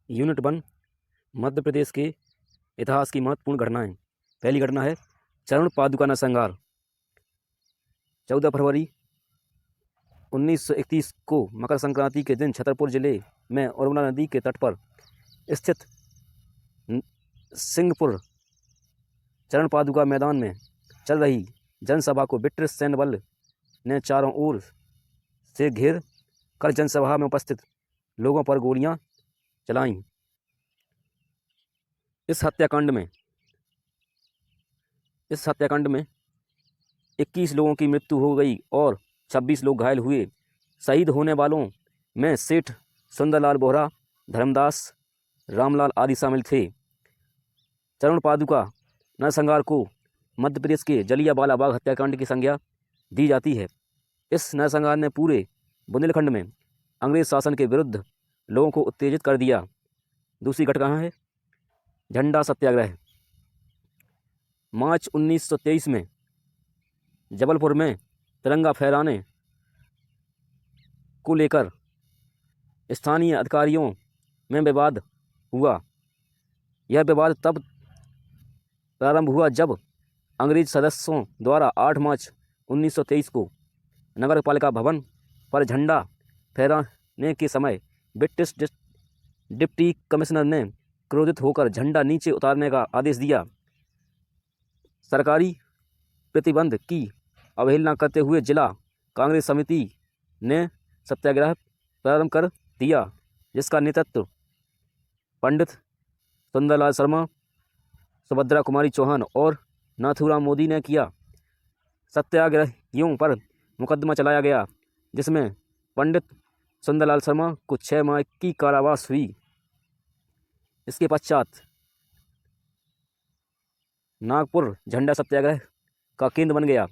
Unit 1 Madhya Pradesh के इतिहास की महत्वपूर्ण घटनाएं। पहली घटना है चरण पादुका नरसंहार। 14 फरवरी 1931 को मकर संक्रांति के दिन छतरपुर जिले में उर्मिला नदी के तट पर स्थित सिंहपुर चरण पादुका मैदान में चल रही जनसभा को ब्रिटिश सैन्य बल ने चारों ओर से घेर कर जनसभा में उपस्थित लोगों पर गोलियां चलाईं। इस हत्याकांड में 21 लोगों की मृत्यु हो गई और 26 लोग घायल हुए। शहीद होने वालों में सेठ सुंदरलाल बोहरा, धर्मदास, रामलाल आदि शामिल थे। चरण पादुका नरसंहार को मध्य प्रदेश के जलियांवाला बाग हत्याकांड की संज्ञा दी जाती है। इस नरसंहार ने पूरे बुंदेलखंड में अंग्रेज शासन के विरुद्ध लोगों को उत्तेजित कर दिया। दूसरी घटना है झंडा सत्याग्रह। मार्च 1923 में जबलपुर में तिरंगा फहराने को लेकर स्थानीय अधिकारियों में विवाद हुआ। यह विवाद तब प्रारंभ हुआ जब अंग्रेज सदस्यों द्वारा 8 मार्च 1923 को नगर पालिका भवन पर झंडा फहराने के समय ब्रिटिश डिप्टी कमिश्नर ने क्रोधित होकर झंडा नीचे उतारने का आदेश दिया। सरकारी प्रतिबंध की अवहेलना करते हुए जिला कांग्रेस समिति ने सत्याग्रह प्रारंभ कर दिया, जिसका नेतृत्व पंडित सुंदरलाल शर्मा, सुभद्रा कुमारी चौहान और नाथूराम मोदी ने किया। सत्याग्रहियों पर मुकदमा चलाया गया, जिसमें पंडित सुंदरलाल शर्मा को 6 माह की कारावास हुई। इसके पश्चात नागपुर झंडा सत्याग्रह का केंद्र बन गया।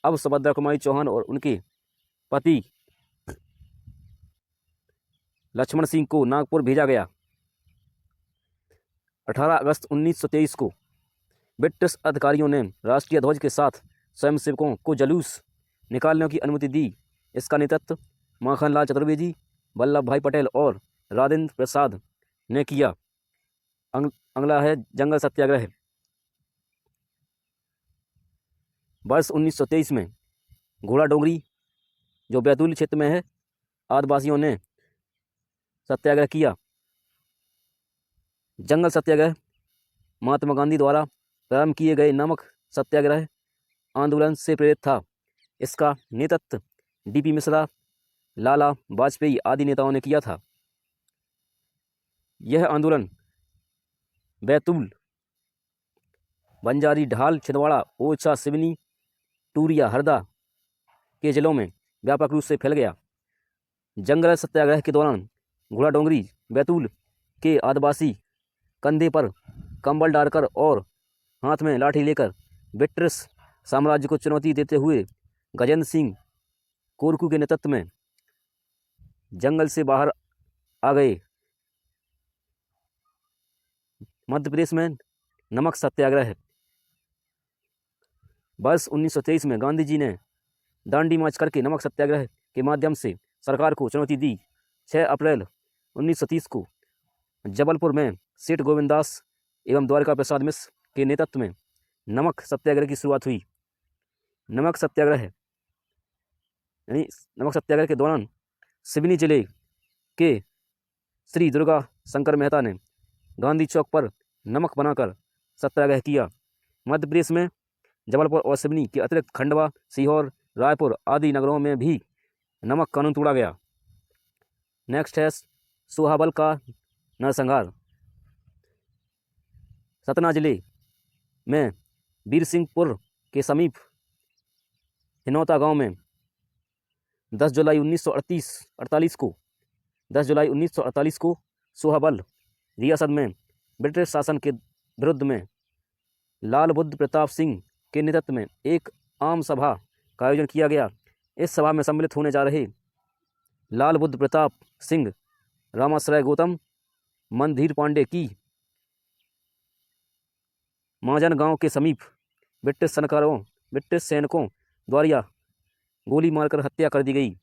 अब सुभद्रा कुमारी चौहान और उनके पति लक्ष्मण सिंह को नागपुर भेजा गया। 18 अगस्त 1923 को ब्रिटिश अधिकारियों ने राष्ट्रीय ध्वज के साथ स्वयंसेवकों को जुलूस निकालने की अनुमति दी। इसका नेतृत्व माखनलाल चतुर्वेदी, वल्लभ भाई पटेल और राजेंद्र प्रसाद ने किया। अगला है जंगल सत्याग्रह। वर्ष 1923 में घोड़ा डोंगरी, जो बैतूल क्षेत्र में है, आदिवासियों ने सत्याग्रह किया। जंगल सत्याग्रह महात्मा गांधी द्वारा प्रारंभ किए गए नमक सत्याग्रह आंदोलन से प्रेरित था। इसका नेतृत्व डीपी मिश्रा, लाला वाजपेयी आदि नेताओं ने किया था। यह आंदोलन बैतूल, बंजारी, ढाल, छिंदवाड़ा, ओरछा, सिवनी, टूरिया, हरदा के जिलों में व्यापक रूप से फैल गया। जंगल सत्याग्रह के दौरान घोड़ा डोंगरी बैतूल के आदिवासी कंधे पर कंबल डालकर और हाथ में लाठी लेकर ब्रिटिश साम्राज्य को चुनौती देते हुए गजेंद्र सिंह कोरकू के नेतृत्व में जंगल से बाहर आ गए। मध्य प्रदेश में नमक सत्याग्रह। वर्ष 1923 में गांधी जी ने दांडी मार्च करके नमक सत्याग्रह के माध्यम से सरकार को चुनौती दी। 6 अप्रैल 1930 को जबलपुर में सेठ गोविंददास एवं द्वारका प्रसाद मिश्र के नेतृत्व में नमक सत्याग्रह की शुरुआत हुई। नमक सत्याग्रह के दौरान सिवनी जिले के श्री दुर्गा शंकर मेहता ने गांधी चौक पर नमक बनाकर सत्याग्रह किया। मध्य प्रदेश में जबलपुर और सिवनी के अतिरिक्त खंडवा, सीहोर, रायपुर आदि नगरों में भी नमक कानून तोड़ा गया। नेक्स्ट है सोहाबल का नरसंहार। सतना जिले में बीरसिंहपुर के समीप हिनौता गांव में 10 जुलाई 1948 को सोहाबल रियासत में ब्रिटिश शासन के विरुद्ध में लाल बुद्ध प्रताप सिंह के नेतृत्व में एक आम सभा का आयोजन किया गया। इस सभा में सम्मिलित होने जा रहे लाल बुद्ध प्रताप सिंह, रामाश्रय गौतम, मनधीर पांडे की महाजन गांव के समीप ब्रिटिश सैनिकों द्वारा गोली मारकर हत्या कर दी गई।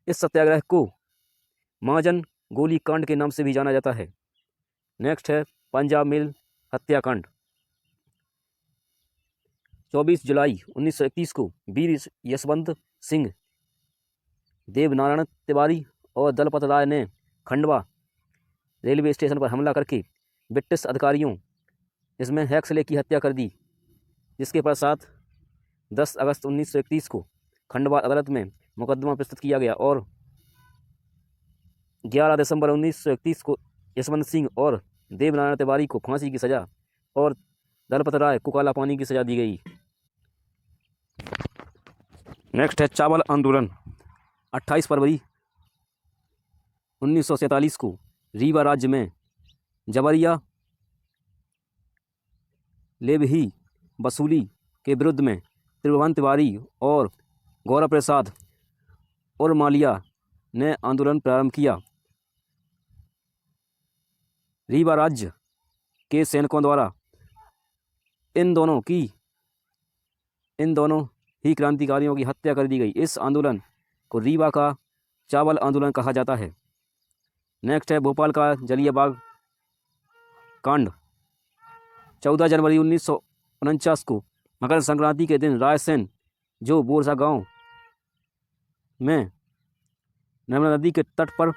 इस सत्याग्रह को महाजन गोली कांड के नाम से भी जाना जाता है। नेक्स्ट है पंजाब मिल हत्याकांड। 24 जुलाई 1931 को वीर यशवंत सिंह, देवनारायण तिवारी और दलपत राय ने खंडवा रेलवे स्टेशन पर हमला करके ब्रिटिश अधिकारियों इसमें हैक्सले की हत्या कर दी, जिसके पश्चात 10 अगस्त 1931 को खंडवा अदालत में मुकदमा प्रस्तुत किया गया और 11 दिसंबर 1931 को यशवंत सिंह और देवनारायण तिवारी को फांसी की सजा और दलपत राय को काला पानी की सजा दी गई। नेक्स्ट है चावल आंदोलन। 28 फरवरी 1947 को रीवा राज्य में जबरिया लेवी वसूली के विरुद्ध में त्रिभुवन तिवारी और गौरव प्रसाद और मालिया ने आंदोलन प्रारंभ किया। रीवा राज्य के सैनिकों द्वारा इन दोनों ही क्रांतिकारियों की हत्या कर दी गई। इस आंदोलन को रीवा का चावल आंदोलन कहा जाता है। नेक्स्ट है भोपाल का जलियांवाला कांड। 14 जनवरी 1949 को मकर संक्रांति के दिन रायसेन जो बोरसा गांव में नर्मदा नदी के तट पर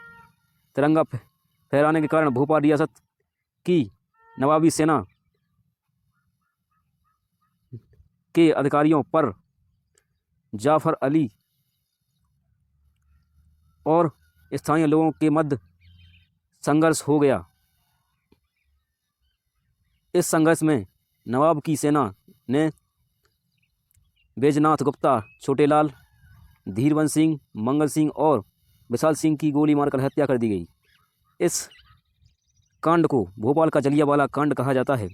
तिरंगा फहराने के कारण भोपाल रियासत की नवाबी सेना के अधिकारियों पर जाफर अली और स्थानीय लोगों के मध्य संघर्ष हो गया। इस संघर्ष में नवाब की सेना ने बैजनाथ गुप्ता, छोटेलाल, धीरबंश सिंह, मंगल सिंह और विशाल सिंह की गोली मारकर हत्या कर दी गई। इस कांड को भोपाल का जलियांवाला कांड कहा जाता है।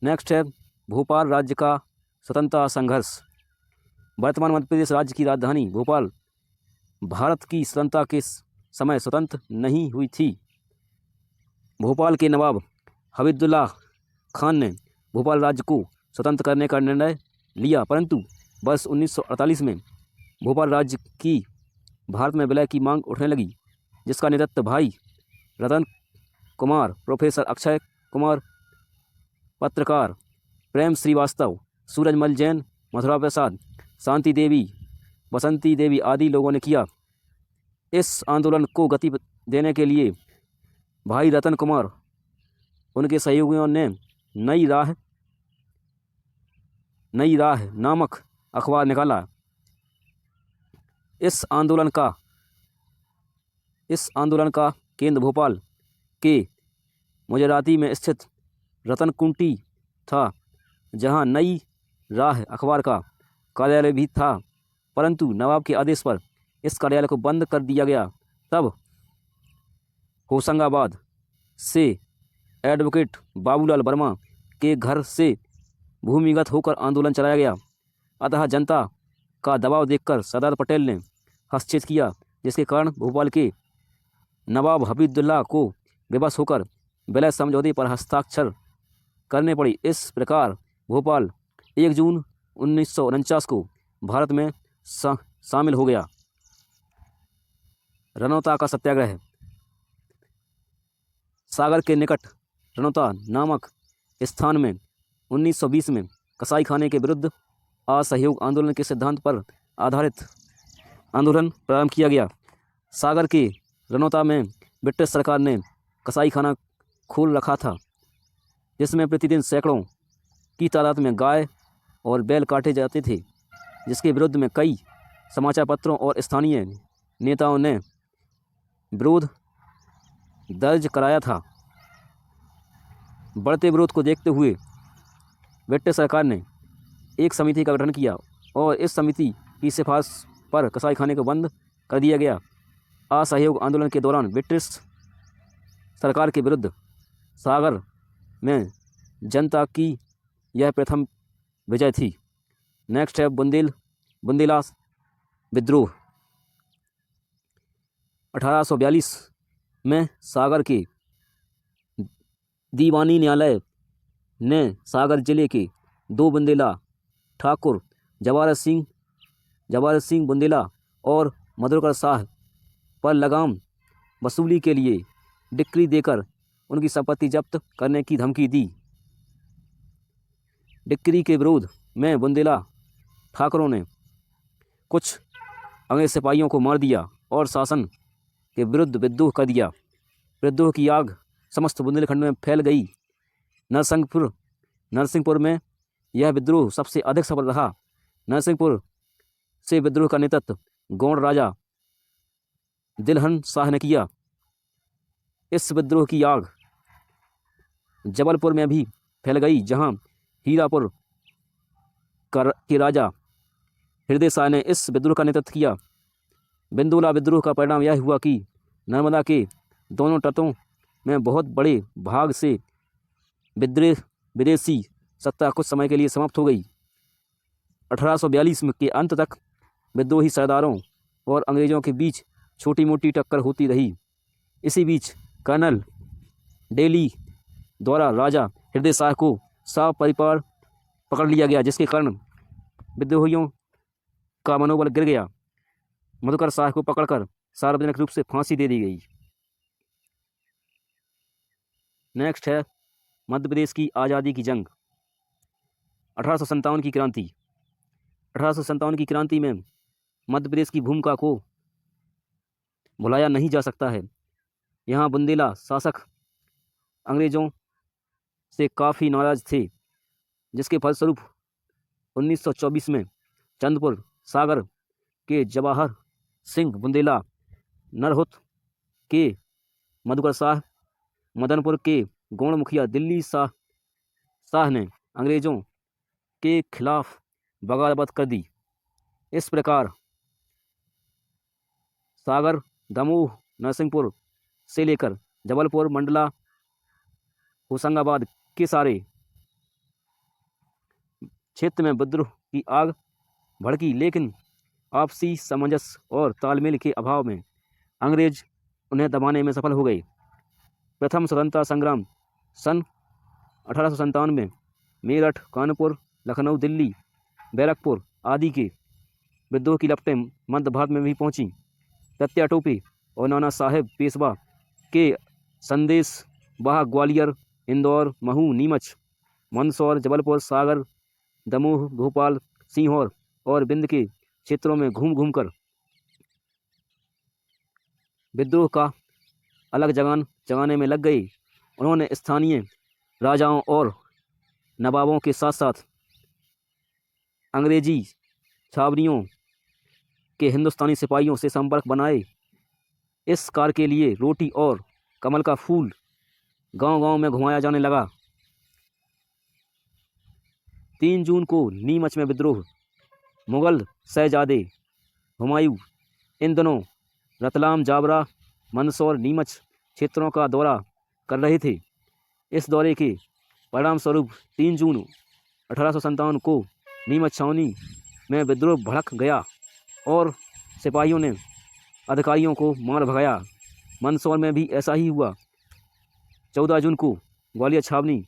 नेक्स्ट है भोपाल राज्य का स्वतंत्रता संघर्ष। वर्तमान मध्य प्रदेश राज्य की राजधानी भोपाल भारत की स्वतंत्रता के समय स्वतंत्र नहीं हुई थी। भोपाल के नवाब हबीबुल्लाह खान ने भोपाल राज्य को स्वतंत्र करने का निर्णय लिया, परंतु वर्ष 1948 में भोपाल राज्य की भारत में विलय की मांग उठने लगी, जिसका नेतृत्व भाई रतन कुमार, प्रोफेसर अक्षय कुमार, पत्रकार प्रेम श्रीवास्तव, सूरजमल जैन, मथुरा प्रसाद, शांति देवी, बसंती देवी आदि लोगों ने किया। इस आंदोलन को गति देने के लिए भाई रतन कुमार उनके सहयोगियों ने नई राह नामक अखबार निकाला। इस आंदोलन का केंद्र भोपाल के मुजराती में स्थित रतनकुंटी था, जहां नई राह अखबार का कार्यालय भी था, परंतु नवाब के आदेश पर इस कार्यालय को बंद कर दिया गया। तब होशंगाबाद से एडवोकेट बाबूलाल वर्मा के घर से भूमिगत होकर आंदोलन चलाया गया। अतः जनता का दबाव देखकर सरदार पटेल ने हस्तक्षेप किया, जिसके कारण भोपाल के नवाब हबीबुल्लाह को बेबस होकर विलय समझौते पर हस्ताक्षर करने पड़ी। इस प्रकार भोपाल 1 जून 1949 को भारत में शामिल हो गया। रनौता का सत्याग्रह। सागर के निकट रनौता नामक स्थान में 1920 में कसाई खाने के विरुद्ध असहयोग आंदोलन के सिद्धांत पर आधारित आंदोलन प्रारंभ किया गया। सागर के रनौता में ब्रिटिश सरकार ने कसाई खाना खोल रखा था, जिसमें प्रतिदिन सैकड़ों की तादाद में गाय और बैल काटे जाते थे, जिसके विरुद्ध में कई समाचार पत्रों और स्थानीय नेताओं ने विरोध दर्ज कराया था। बढ़ते विरोध को देखते हुए ब्रिटिश सरकार ने एक समिति का गठन किया और इस समिति की सिफारिश पर कसाई खाने को बंद कर दिया गया। असहयोग आंदोलन के दौरान ब्रिटिश सरकार के विरुद्ध सागर में जनता की यह प्रथम विजय थी। नेक्स्ट है बुंदेला विद्रोह। 1842 में सागर के दीवानी न्यायालय ने सागर जिले के 2 बुंदेला ठाकुर जवाहर सिंह बुंदेला और मधुकर शाह पर लगाम वसूली के लिए डिक्री देकर उनकी संपत्ति जब्त करने की धमकी दी। डिक्री के विरोध में बुंदेला ठाकुरों ने कुछ अंग्रेज सिपाहियों को मार दिया और शासन के विरुद्ध विद्रोह कर दिया। विद्रोह की आग समस्त बुंदेलखंड में फैल गई। नरसिंहपुर में यह विद्रोह सबसे अधिक सफल रहा। नरसिंहपुर से विद्रोह का नेतृत्व गौड़ राजा दिलहन शाह ने किया। इस विद्रोह की आग जबलपुर में भी फैल गई, जहां हीरापुर के राजा हृदय शाह ने इस विद्रोह का नेतृत्व किया। बिंदोला विद्रोह का परिणाम यह हुआ कि नर्मदा के दोनों तटों में बहुत बड़े भाग से विदेशी सत्ता कुछ समय के लिए समाप्त हो गई। 1842 के अंत तक विद्रोही सरदारों और अंग्रेजों के बीच छोटी मोटी टक्कर होती रही। इसी बीच कर्नल डेली द्वारा राजा हृदय शाह को सपरिवार पकड़ लिया गया, जिसके कारण विद्रोहियों का मनोबल गिर गया। मधुकर शाह को पकड़कर सार्वजनिक रूप से फांसी दे दी गई। नेक्स्ट है मध्य प्रदेश की आज़ादी की जंग। 1857 की क्रांति। 1857 की क्रांति में मध्य प्रदेश की भूमिका को भुलाया नहीं जा सकता है। यहाँ बुंदेला शासक अंग्रेजों से काफ़ी नाराज थे, जिसके फलस्वरूप 1924 में चंद्रपुर सागर के जवाहर सिंह बुंदेला, नरहुत के मधुकर शाह, मदनपुर के गौड़ मुखिया दिल्ली शाह ने अंग्रेजों के खिलाफ बगावत कर दी। इस प्रकार सागर, दमोह, नरसिंहपुर से लेकर जबलपुर, मंडला, होशंगाबाद के सारे क्षेत्र में विद्रोह की आग भड़की, लेकिन आपसी सामंजस्य और तालमेल के अभाव में अंग्रेज उन्हें दबाने में सफल हो गए। प्रथम स्वतंत्रता संग्राम सन 1857 में मेरठ, कानपुर, लखनऊ, दिल्ली, बैरकपुर आदि के विद्रोह की लपटें मध्य भारत में भी पहुंची। तात्या टोपे और नाना साहेब पेशवा के संदेश वाहक ग्वालियर, इंदौर, महू, नीमच, मंदसौर, जबलपुर, सागर, दमोह, भोपाल, सीहोर और बिंद के क्षेत्रों में घूम घूम कर विद्रोह का अलग जगाने में लग गए। उन्होंने स्थानीय राजाओं और नवाबों के साथ साथ अंग्रेजी छावनियों के हिंदुस्तानी सिपाहियों से संपर्क बनाए। इस कार्य के लिए रोटी और कमल का फूल गांव-गांव में घुमाया जाने लगा। 3 जून को नीमच में विद्रोह। मुगल शहजादे हुमायूं इन दिनों रतलाम, जाबरा, मंदसौर, नीमच क्षेत्रों का दौरा कर रहे थे। इस दौरे के परिणाम स्वरूप 3 जून 1857 को नीमच छावनी में विद्रोह भड़क गया और सिपाहियों ने अधिकारियों को मार भगाया। मंदसौर में भी ऐसा ही हुआ। 14 जून को ग्वालियर छावनी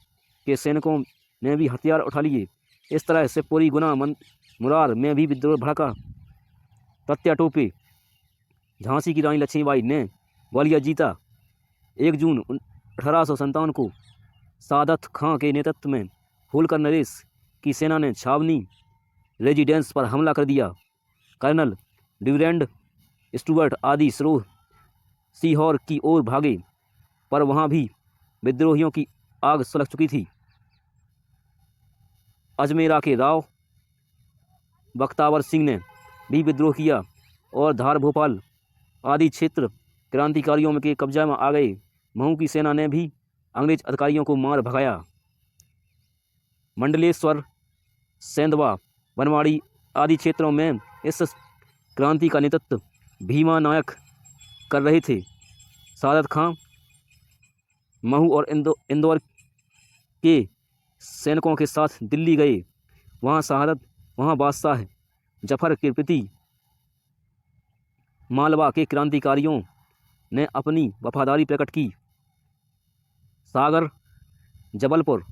के सैनिकों ने भी हथियार उठा लिए। इस तरह शिवपुरी, गुना, मुरार में भी विद्रोह भड़का। तात्या टोपे, झांसी की रानी लक्ष्मीबाई ने ग्वालियर जीता। 1 जून 1857 को सादत खां के नेतृत्व में होलकर नरेश की सेना ने छावनी रेजिडेंस पर हमला कर दिया। कर्नल ड्यूरेंड, स्टुअर्ट आदि स्रोह सीहोर की ओर भागे, पर वहां भी विद्रोहियों की आग सुलग चुकी थी। अजमेरा के राव बख्तावर सिंह ने भी विद्रोह किया और धार, भोपाल आदि क्षेत्र क्रांतिकारियों के कब्जा में आ गए। महू की सेना ने भी अंग्रेज अधिकारियों को मार भगाया। मंडलेश्वर, सेंधवा, बनवाड़ी आदि क्षेत्रों में इस क्रांति का नेतृत्व भीमा नायक कर रहे थे। सादत खां महू और इंदौर के सैनिकों के साथ दिल्ली गए। वहाँ बादशाह जफर के प्रति मालवा के क्रांतिकारियों ने अपनी वफादारी प्रकट की। सागर, जबलपुर,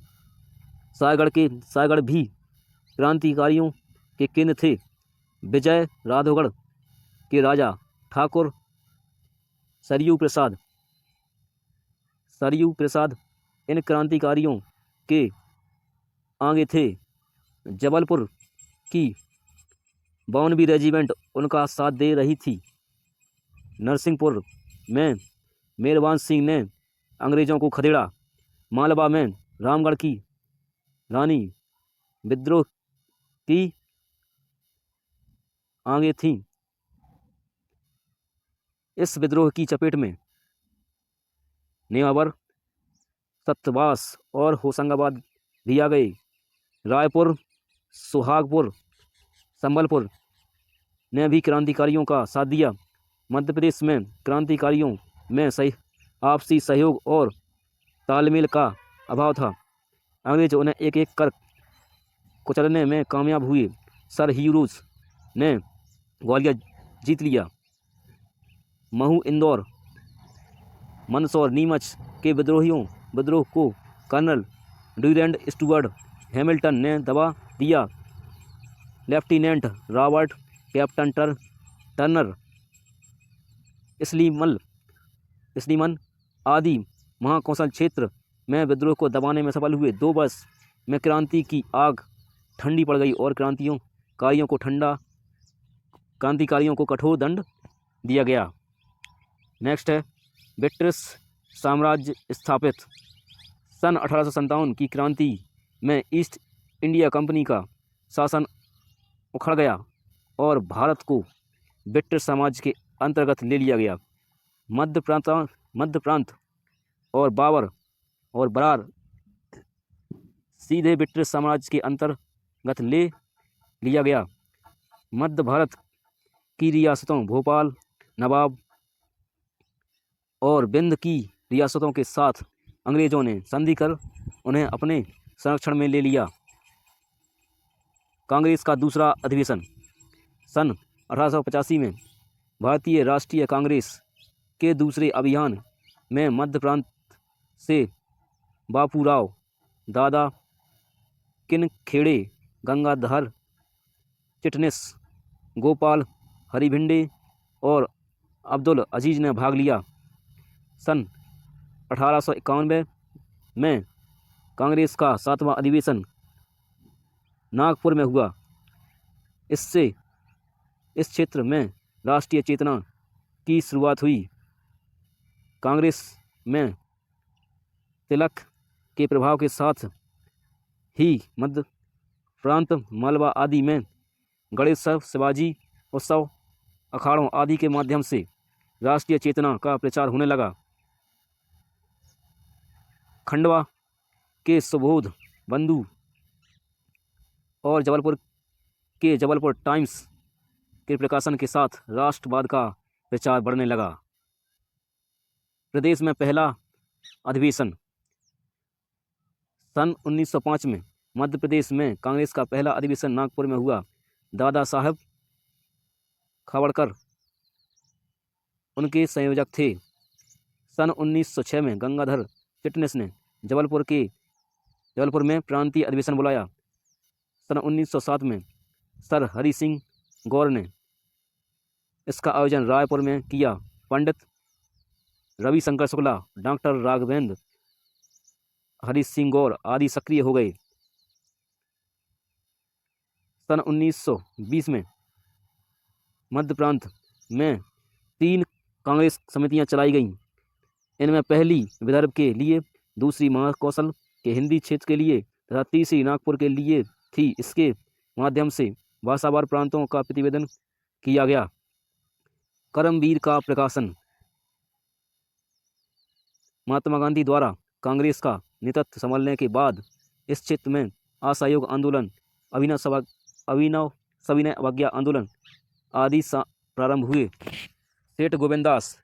सागड़ भी क्रांतिकारियों के केंद्र थे। विजय राघवगढ़ के राजा ठाकुर सरयू प्रसाद सरयू प्रसाद इन क्रांतिकारियों के आगे थे। जबलपुर की 52वीं रेजिमेंट उनका साथ दे रही थी। नरसिंहपुर में मेहरबान सिंह ने अंग्रेज़ों को खदेड़ा। मालवा में रामगढ़ की रानी विद्रोह की आगे थीं। इस विद्रोह की चपेट में नेवावर, सतवास और होशंगाबाद भी आ गए। रायपुर, सुहागपुर, संबलपुर ने भी क्रांतिकारियों का साथ दिया। मध्य प्रदेश में क्रांतिकारियों में आपसी सहयोग और तालमेल का अभाव था। अंग्रेज उन्हें एक एक कर कुचलने में कामयाब हुए। सर ह्यूज ने ग्वालियर जीत लिया। महू, इंदौर, मंदसौर, नीमच के विद्रोह को कर्नल ड्यूरेंट स्टुअर्ट हैमिल्टन ने दबा दिया। Lieutenant Robert, captain Turner, Sleeman आदि महाकौशल क्षेत्र में विद्रोह को दबाने में सफल हुए। 2 वर्ष में क्रांति की आग ठंडी पड़ गई और क्रांतिकारियों को कठोर दंड दिया गया। नेक्स्ट है ब्रिटिश साम्राज्य स्थापित। सन 1857 की क्रांति में ईस्ट इंडिया कंपनी का शासन उखड़ गया और भारत को ब्रिटिश साम्राज्य के अंतर्गत ले लिया गया। मध्य प्रांत और बाबर और बरार सीधे ब्रिटिश साम्राज्य के अंतर्गत ले लिया गया। मध्य भारत की रियासतों भोपाल, नवाब और बिंद की रियासतों के साथ अंग्रेज़ों ने संधि कर उन्हें अपने संरक्षण में ले लिया। कांग्रेस का दूसरा अधिवेशन। सन 1885 में भारतीय राष्ट्रीय कांग्रेस के दूसरे अभियान में मध्य प्रांत से बापूराव, दादा किनखेड़े, गंगाधर चिटनिस, गोपाल हरिभिंडे और अब्दुल अजीज ने भाग लिया। सन 1891 में कांग्रेस का 7वां अधिवेशन नागपुर में हुआ। इससे इस क्षेत्र में राष्ट्रीय चेतना की शुरुआत हुई। कांग्रेस में तिलक के प्रभाव के साथ ही मध्य प्रांत, मालवा आदि में गणेशोत्सव, शिवाजी उत्सव, अखाड़ों आदि के माध्यम से राष्ट्रीय चेतना का प्रचार होने लगा। खंडवा के सुबोध बंधु और जबलपुर के जबलपुर टाइम्स के प्रकाशन के साथ राष्ट्रवाद का प्रचार बढ़ने लगा। प्रदेश में पहला अधिवेशन। सन 1905 में मध्य प्रदेश में कांग्रेस का पहला अधिवेशन नागपुर में हुआ। दादा साहब खावड़कर उनके संयोजक थे। सन 1906 में गंगाधर चिटनिस ने जबलपुर में प्रांतीय अधिवेशन बुलाया। सन 1907 में सर हरि सिंह गौर ने इसका आयोजन रायपुर में किया। पंडित रविशंकर शुक्ला, डॉक्टर राघवेंद्र, हरि सिंह गौर आदि सक्रिय हो गए। सन 1920 में मध्य प्रांत में 3 कांग्रेस समितियां चलाई गईं। इनमें पहली विदर्भ के लिए, दूसरी महाकौशल के हिंदी क्षेत्र के लिए तथा तीसरी नागपुर के लिए थी। इसके माध्यम से भाषावार प्रांतों का प्रतिवेदन किया गया। करमवीर का प्रकाशन। महात्मा गांधी द्वारा कांग्रेस का नेतृत्व संभालने के बाद इस क्षेत्र में असहयोग आंदोलन, अभिनव सविनय अवज्ञा आंदोलन आदि प्रारंभ हुए। सेठ गोविंददास,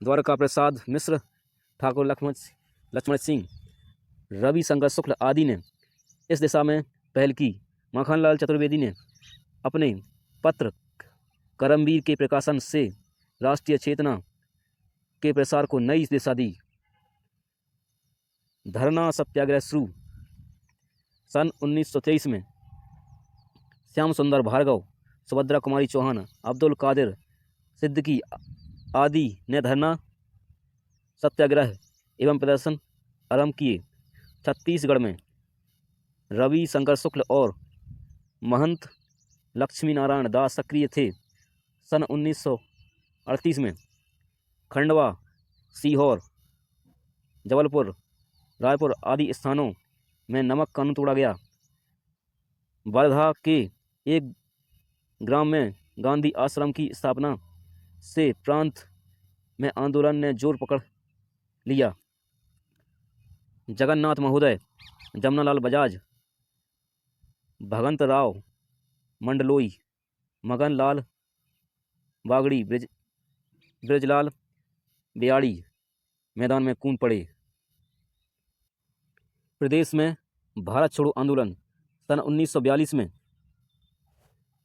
द्वारका प्रसाद मिश्र, ठाकुर लक्ष्मण सिंह, रविशंकर शुक्ल आदि ने इस दिशा में पहल की। माखनलाल चतुर्वेदी ने अपने पत्र करमवीर के प्रकाशन से राष्ट्रीय चेतना के प्रसार को नई दिशा दी। धरना सत्याग्रह शुरू। सन 1923 में श्याम सुंदर भार्गव, सुभद्रा कुमारी चौहान, अब्दुल कादिर सिद्दीकी आदि ने धरना सत्याग्रह एवं प्रदर्शन आरंभ किए। छत्तीसगढ़ में रवि शंकर शुक्ल और महंत लक्ष्मी नारायण दास सक्रिय थे। सन 1938 में खंडवा, सीहोर, जबलपुर, रायपुर आदि स्थानों में नमक कानून तोड़ा गया। वर्धा के एक ग्राम में गांधी आश्रम की स्थापना से प्रांत में आंदोलन ने जोर पकड़ लिया। जगन्नाथ महोदय, जमनालाल बजाज, भगंत राव मंडलोई, मगन लाल बागड़ी, ब्रजलाल बेयाड़ी मैदान में कूद पड़े। प्रदेश में भारत छोड़ो आंदोलन। सन 1942 में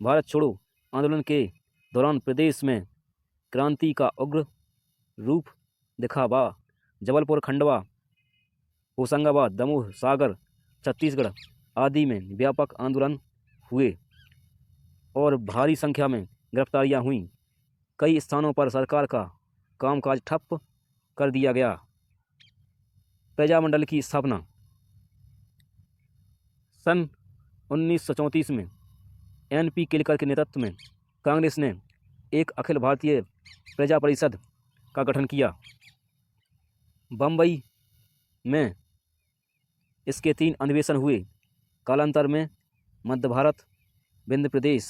भारत छोड़ो आंदोलन के दौरान प्रदेश में क्रांति का उग्र रूप दिखा। जबलपुर, खंडवा, होशंगाबाद, दमोह, सागर, छत्तीसगढ़ आदि में व्यापक आंदोलन हुए और भारी संख्या में गिरफ्तारियां हुईं। कई स्थानों पर सरकार का कामकाज ठप कर दिया गया। प्रजामंडल की स्थापना। सन 1934 में NP केलकर के नेतृत्व में कांग्रेस ने एक अखिल भारतीय प्रजा परिषद का गठन किया। बम्बई में इसके 3 अधिवेशन हुए। कालांतर में मध्य भारत, विंध्य प्रदेश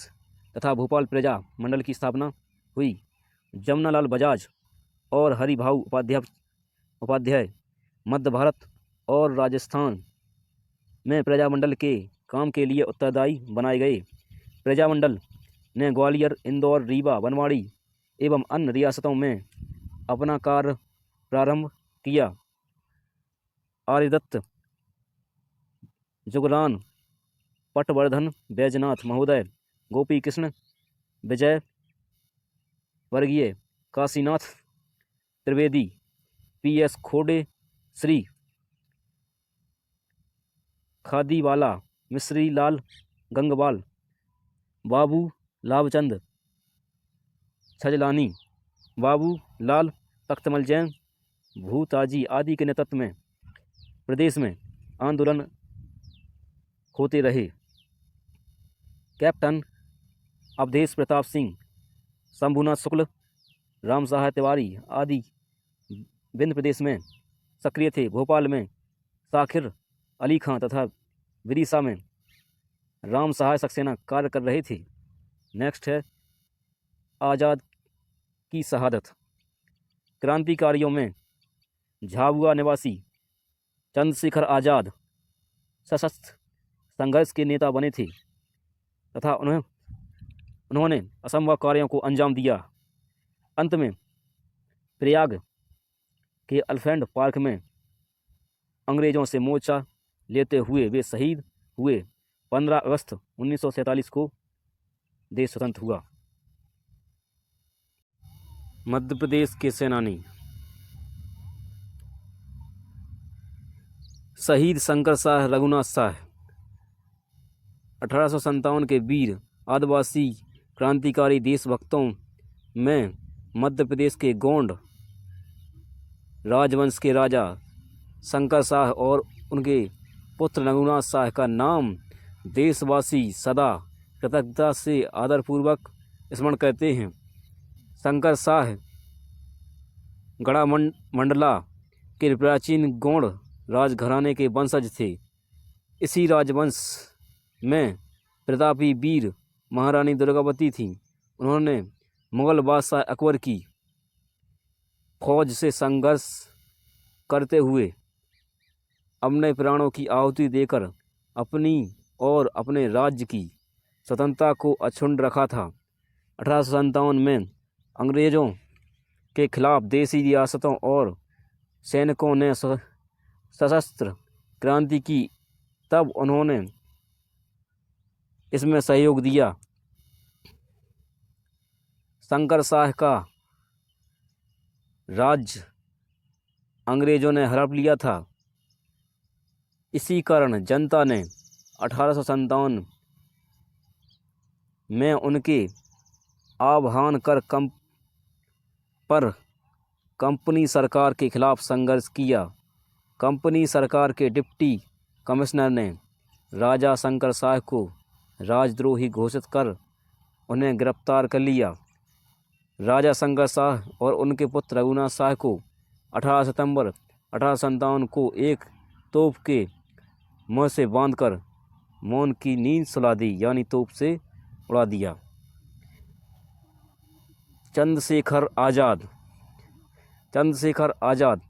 तथा भोपाल प्रजा मंडल की स्थापना हुई। जमनालाल बजाज और हरिभाऊ उपाध्याय मध्य भारत और राजस्थान में प्रजामंडल के काम के लिए उत्तरदायी बनाए गए। प्रजामंडल ने ग्वालियर, इंदौर, रीवा, बनवाड़ी एवं अन्य रियासतों में अपना कार्य प्रारंभ किया। आर्यदत्त, जुगरान, पटवर्धन, बैजनाथ महोदय, गोपी कृष्ण, विजय वर्गीय, काशीनाथ त्रिवेदी, PS खोड़े, श्री खादीवाला, मिश्री लाल गंगवाल, बाबू लाभचंद छजलानी, बाबू लाल तख्तमल जैन, भूताजी आदि के नेतृत्व में प्रदेश में आंदोलन होते रहे। कैप्टन अवधेश प्रताप सिंह, शंभुनाथ शुक्ल, राम सहाय तिवारी आदि विंध्य प्रदेश में सक्रिय थे। भोपाल में शाकिर अली खां तथा विदिशा में राम सहाय सक्सेना कार्य कर रहे थे। नेक्स्ट है आज़ाद की शहादत। क्रांतिकारियों में झाबुआ निवासी चंद्रशेखर आज़ाद सशस्त्र संघर्ष के नेता बने थे तथा उन्होंने असंभव कार्यों को अंजाम दिया। अंत में प्रयाग के एलिफेंट पार्क में अंग्रेजों से मोर्चा लेते हुए वे शहीद हुए। 15 अगस्त 1947 को देश स्वतंत्र हुआ। मध्य प्रदेश के सेनानी। शहीद शंकर शाह रघुनाथ शाह 1857 के वीर आदिवासी क्रांतिकारी देशभक्तों में मध्य प्रदेश के गोंड राजवंश के राजा शंकर शाह और उनके पुत्र रघुनाथ शाह का नाम देशवासी सदा कृतज्ञता से आदरपूर्वक स्मरण करते हैं। शंकर शाह गढ़ा मंडला के प्राचीन गोंड राजघराने के वंशज थे। इसी राजवंश में प्रतापी वीर महारानी दुर्गावती थी। उन्होंने मुगल बादशाह अकबर की फौज से संघर्ष करते हुए अपने प्राणों की आहुति देकर अपनी और अपने राज्य की स्वतंत्रता को अक्षुण्ण रखा था। 1857 में अंग्रेज़ों के खिलाफ देशी रियासतों और सैनिकों ने सशस्त्र क्रांति की, तब उन्होंने इसमें सहयोग दिया। शंकर शाह का राज्य अंग्रेज़ों ने हड़प लिया था। इसी कारण जनता ने 1857 में उनके आह्वान पर कंपनी सरकार के खिलाफ संघर्ष किया। कंपनी सरकार के डिप्टी कमिश्नर ने राजा शंकर शाह को राजद्रोही घोषित कर उन्हें गिरफ्तार कर लिया। राजा शंकर शाह और उनके पुत्र रघुनाथ शाह को 18 सितंबर 1857 को एक तोप के मुंह से बांधकर मौन की नींद सुला दी, यानी तोप से उड़ा दिया। चंद्रशेखर आज़ाद। चंद्रशेखर आज़ाद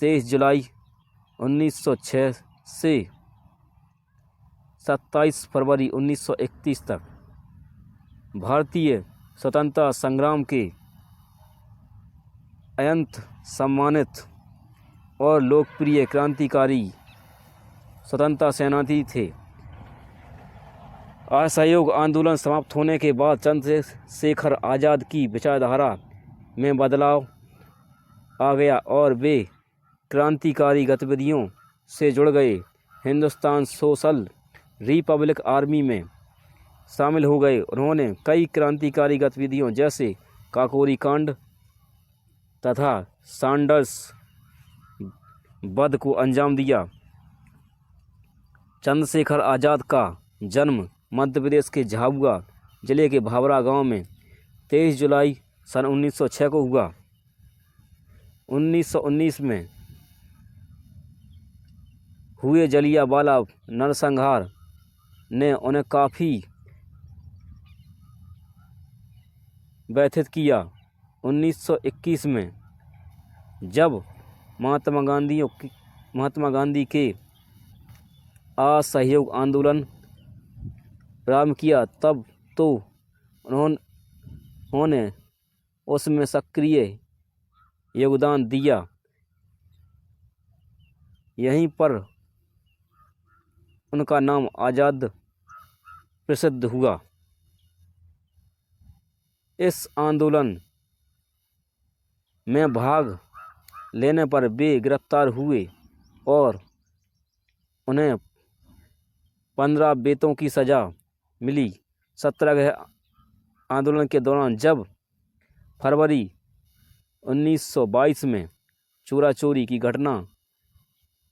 23 जुलाई 1906 से 27 फरवरी 1931 तक भारतीय स्वतंत्रता संग्राम के अत्यंत सम्मानित और लोकप्रिय क्रांतिकारी स्वतंत्रता सेनानी थे। असहयोग आंदोलन समाप्त होने के बाद चंद्रशेखर आज़ाद की विचारधारा में बदलाव आ गया और वे क्रांतिकारी गतिविधियों से जुड़ गए। हिंदुस्तान सोशल रिपब्लिक आर्मी में शामिल हो गए। उन्होंने कई क्रांतिकारी गतिविधियों जैसे काकोरी कांड तथा सैंडर्स वध को अंजाम दिया। चंद्रशेखर आज़ाद का जन्म मध्य प्रदेश के झाबुआ जिले के भावरा गांव में 23 जुलाई सन 1906 को हुआ। 1919 में हुए जलियांवाला नरसंहार ने उन्हें काफ़ी व्यथित किया। 1921 में जब महात्मा गांधी के असहयोग आंदोलन प्रारंभ किया, तब तो उन्होंने उसमें सक्रिय योगदान दिया। यहीं पर उनका नाम आज़ाद प्रसिद्ध हुआ। इस आंदोलन में भाग लेने पर वे गिरफ्तार हुए और उन्हें 15 बेंतों की सज़ा मिली। सत्याग्रह आंदोलन के दौरान जब फरवरी 1922 में चोरा चोरी की घटना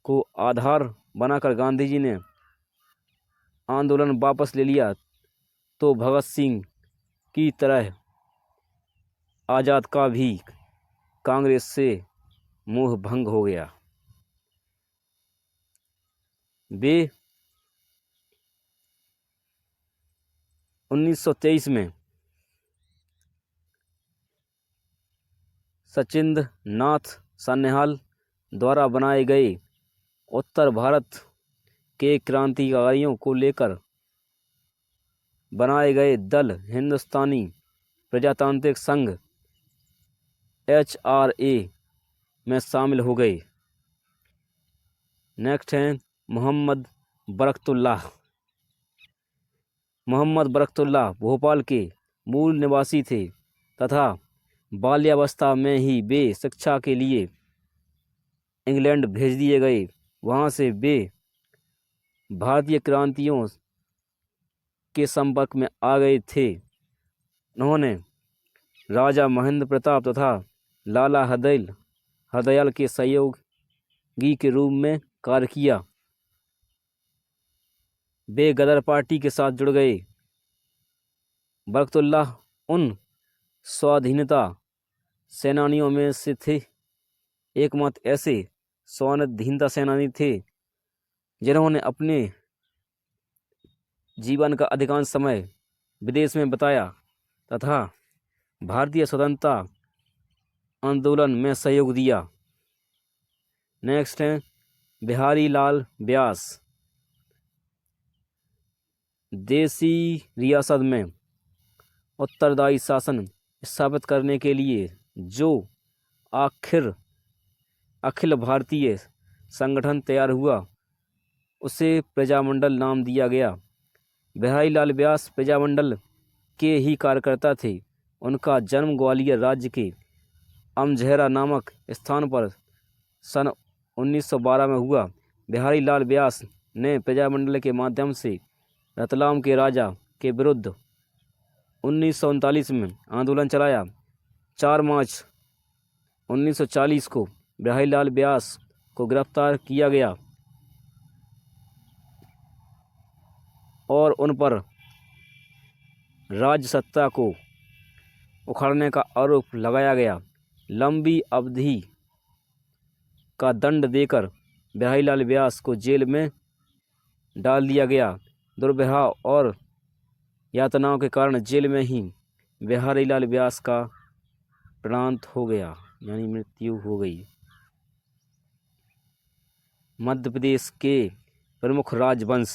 को आधार बनाकर गांधी जी ने आंदोलन वापस ले लिया, तो भगत सिंह की तरह आज़ाद का भी कांग्रेस से मोह भंग हो गया। वे 1923 में सचिंद्र नाथ सान्याल द्वारा बनाए गए उत्तर भारत के क्रांतिकारियों को लेकर बनाए गए दल हिंदुस्तानी प्रजातांत्रिक संघ HRA में शामिल हो गए। नेक्स्ट है मोहम्मद बरकतुल्लाह। मोहम्मद बरकतुल्लाह भोपाल के मूल निवासी थे तथा बाल्यावस्था में ही वे शिक्षा के लिए इंग्लैंड भेज दिए गए। वहाँ से वे भारतीय क्रांतियों के संपर्क में आ गए थे। उन्होंने राजा महेंद्र प्रताप तथा लाला हरदयाल के सहयोगी के रूप में कार्य किया। वे गदर पार्टी के साथ जुड़ गए। बरकतुल्लाह उन स्वाधीनता सेनानियों में से थे, एकमात्र ऐसे स्वाधीनता सेनानी थे जिन्होंने अपने जीवन का अधिकांश समय विदेश में बिताया तथा भारतीय स्वतंत्रता आंदोलन में सहयोग दिया। नेक्स्ट है बिहारी लाल व्यास। देसी रियासत में उत्तरदायी शासन स्थापित करने के लिए जो अखिल भारतीय संगठन तैयार हुआ, उसे प्रजामंडल नाम दिया गया। बिहारी लाल व्यास प्रजामंडल के ही कार्यकर्ता थे। उनका जन्म ग्वालियर राज्य के अमझेरा नामक स्थान पर सन 1912 में हुआ। बिहारी लाल व्यास ने प्रजामंडल के माध्यम से रतलाम के राजा के विरुद्ध 1939 में आंदोलन चलाया। 4 मार्च 1940 को बिहारीलाल व्यास को गिरफ्तार किया गया और उन पर राज्य सत्ता को उखाड़ने का आरोप लगाया गया। लंबी अवधि का दंड देकर बिहारीलाल व्यास को जेल में डाल दिया गया। दुर्व्यवहार और यातनाओं के कारण जेल में ही बिहारीलाल व्यास का प्राणांत हो गया, यानी मृत्यु हो गई। मध्य प्रदेश के प्रमुख राजवंश।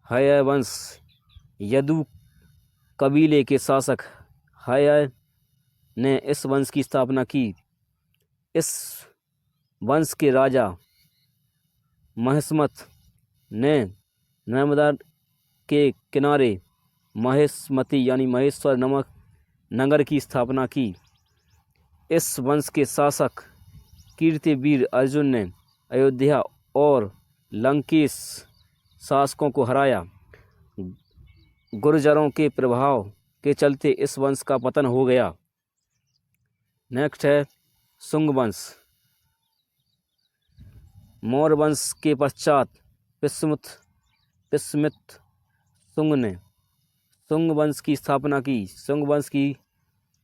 हय वंश। यदु कबीले के शासक हय ने इस वंश की स्थापना की। इस वंश के राजा महिष्मत ने नर्मदा के किनारे महिष्मती यानी महेश्वर नामक नगर की स्थापना की। इस वंश के शासक कीर्तिवीर अर्जुन ने अयोध्या और लंकेश शासकों को हराया। गुर्जरों के प्रभाव के चलते इस वंश का पतन हो गया। नेक्स्ट है शुंग वंश। मौर्य वंश के पश्चात पुष्यमित्र शुंग ने शुंग वंश की स्थापना की। शुंग वंश की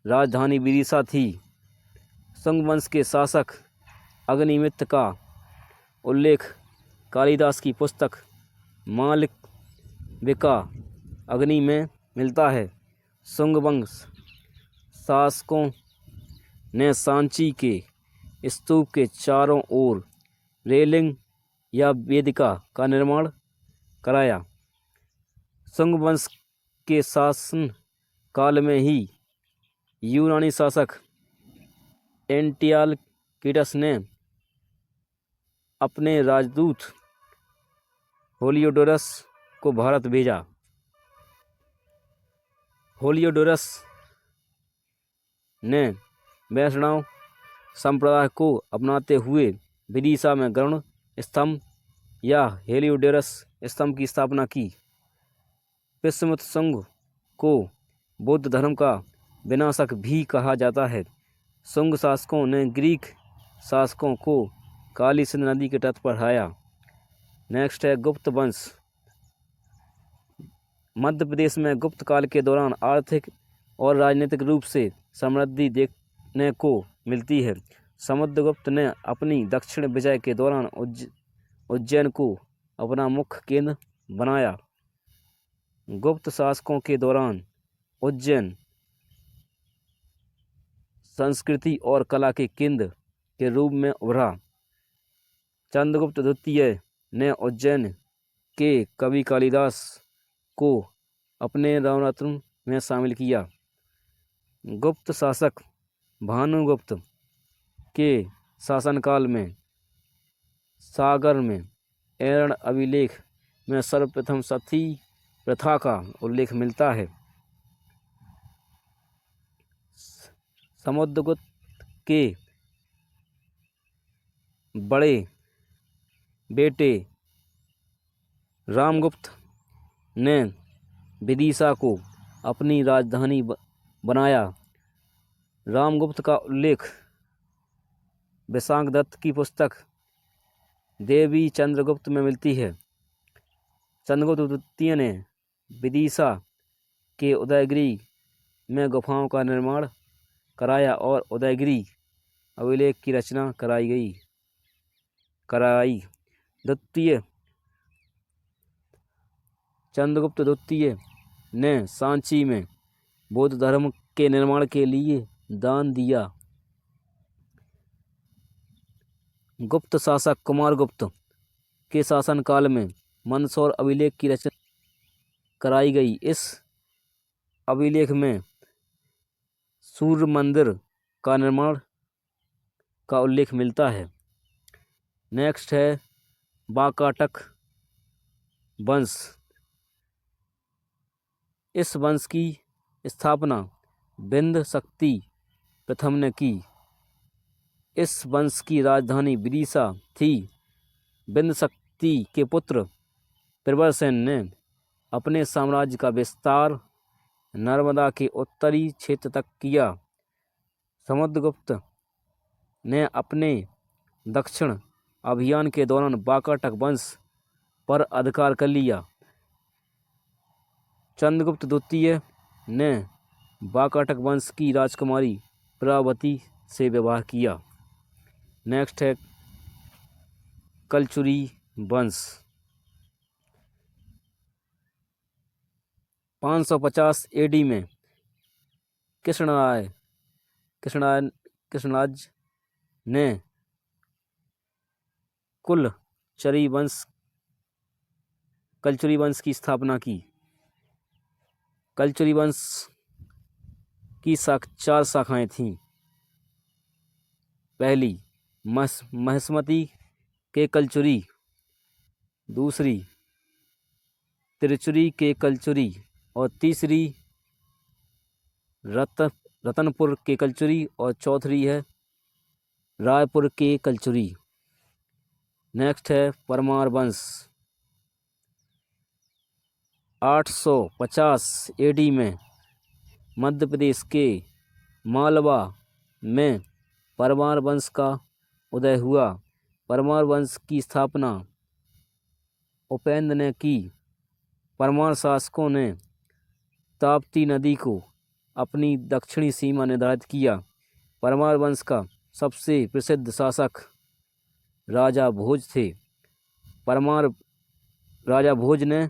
राजधानी विदिशा थी। शुंग वंश के शासक अग्निमित्र का उल्लेख कालिदास की पुस्तक मालविका अग्नि में मिलता है। शुंग वंश शासकों ने सांची के स्तूप के चारों ओर रेलिंग या वेदिका का निर्माण कराया। शुंग वंश के शासन काल में ही यूनानी शासक एंटियालकिडस ने अपने राजदूत हेलियोडोरस को भारत भेजा। हेलियोडोरस ने वैष्णव संप्रदाय को अपनाते हुए विदिशा में गरुड़ स्तंभ या हेलियोडोरस स्तंभ की स्थापना की। पुष्यमित्र शुंग को बौद्ध धर्म का विनाशक भी कहा जाता है। शुंग शासकों ने ग्रीक शासकों को काली सिंध नदी के तट पर हराया। नेक्स्ट है गुप्त वंश। मध्य प्रदेश में गुप्त काल के दौरान आर्थिक और राजनीतिक रूप से समृद्धि देखने को मिलती है। समुद्रगुप्त ने अपनी दक्षिण विजय के दौरान उज्जैन को अपना मुख्य केंद्र बनाया। गुप्त शासकों के दौरान उज्जैन संस्कृति और कला के केंद्र के रूप में उभरा। चंद्रगुप्त द्वितीय ने उज्जैन के कवि कालिदास को अपने नवरत्न में शामिल किया। गुप्त शासक भानुगुप्त के शासनकाल में सागर में ऐरण अभिलेख में सर्वप्रथम सती प्रथा का उल्लेख मिलता है। समुद्रगुप्त के बड़े बेटे रामगुप्त ने विदिशा को अपनी राजधानी बनाया। रामगुप्त का उल्लेख वैशाखदत्त की पुस्तक देवी चंद्रगुप्त में मिलती है। चंद्रगुप्त द्वितीय ने विदिशा के उदयगिरी में गुफाओं का निर्माण कराया और उदयगिरी अभिलेख की रचना कराई। द्वितीय चंद्रगुप्त द्वितीय ने सांची में बौद्ध धर्म के निर्माण के लिए दान दिया। गुप्त शासक कुमारगुप्त के शासनकाल में मंदसौर अभिलेख की रचना कराई गई। इस अभिलेख में सूर्य मंदिर का निर्माण का उल्लेख मिलता है। नेक्स्ट है वाकाटक वंश। इस वंश की स्थापना बिंद शक्ति प्रथम ने की। इस वंश की राजधानी विदिशा थी। बिंद शक्ति के पुत्र प्रवरसेन ने अपने साम्राज्य का विस्तार नर्मदा के उत्तरी क्षेत्र तक किया। समुद्रगुप्त ने अपने दक्षिण अभियान के दौरान वाकाटक वंश पर अधिकार कर लिया। चंद्रगुप्त द्वितीय ने वाकाटक वंश की राजकुमारी प्रभावती से विवाह किया। नेक्स्ट है कलचुरी वंश। 550 एडी में कृष्णराज ने कलचुरी वंश की स्थापना की। कलचुरी वंश की 4 शाखाएं थीं। पहली महिष्मती के कलचुरी, दूसरी तिरुचुरी के कलचुरी और तीसरी रतनपुर के कलचुरी और चौथी है रायपुर के कलचुरी। नेक्स्ट है परमार वंश। 850 एडी में मध्य प्रदेश के मालवा में परमार वंश का उदय हुआ। परमार वंश की स्थापना उपेंद्र ने की। परमार शासकों ने ताप्ती नदी को अपनी दक्षिणी सीमा निर्धारित किया। परमार वंश का सबसे प्रसिद्ध शासक राजा भोज थे। परमार राजा भोज ने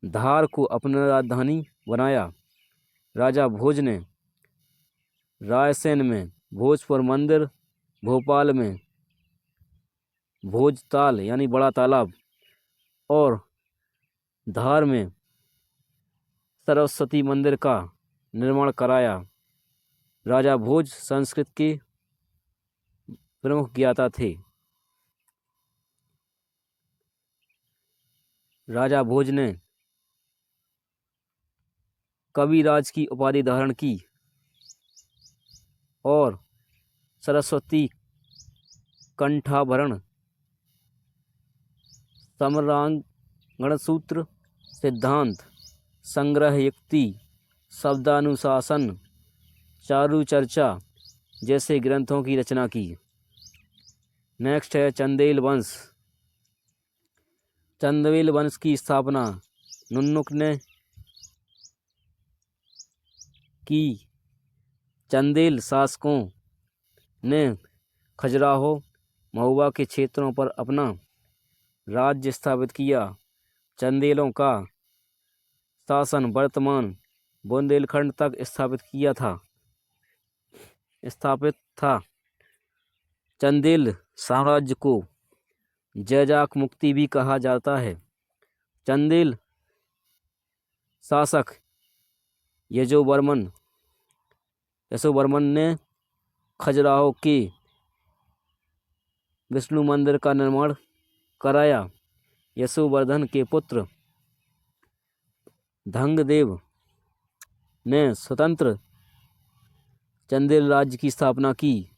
धार को अपनी राजधानी बनाया। राजा भोज ने रायसेन में भोजपुर मंदिर, भोपाल में भोजताल यानी बड़ा तालाब और धार में सरस्वती मंदिर का निर्माण कराया। राजा भोज संस्कृत के प्रमुख ज्ञाता थे। राजा भोज ने कविराज की उपाधि धारण की और सरस्वती कंठाभरण, सम्रांगण सूत्र, सिद्धांत संग्रह, युक्ति, शब्दानुशासन, चारु चर्चा जैसे ग्रंथों की रचना की। नेक्स्ट है चंदेल वंश। चंदेल वंश की स्थापना नुन्नुक ने की। चंदेल शासकों ने खजुराहो, महुआ के क्षेत्रों पर अपना राज्य स्थापित किया। चंदेलों का शासन वर्तमान बुंदेलखंड तक स्थापित था। चंदेल साम्राज्य को जैजाक मुक्ति भी कहा जाता है। चंदेल शासक यशोवर्मन ने खजुराहो के विष्णु मंदिर का निर्माण कराया। यशोवर्धन के पुत्र धंगदेव ने स्वतंत्र चंदेल राज्य की स्थापना की।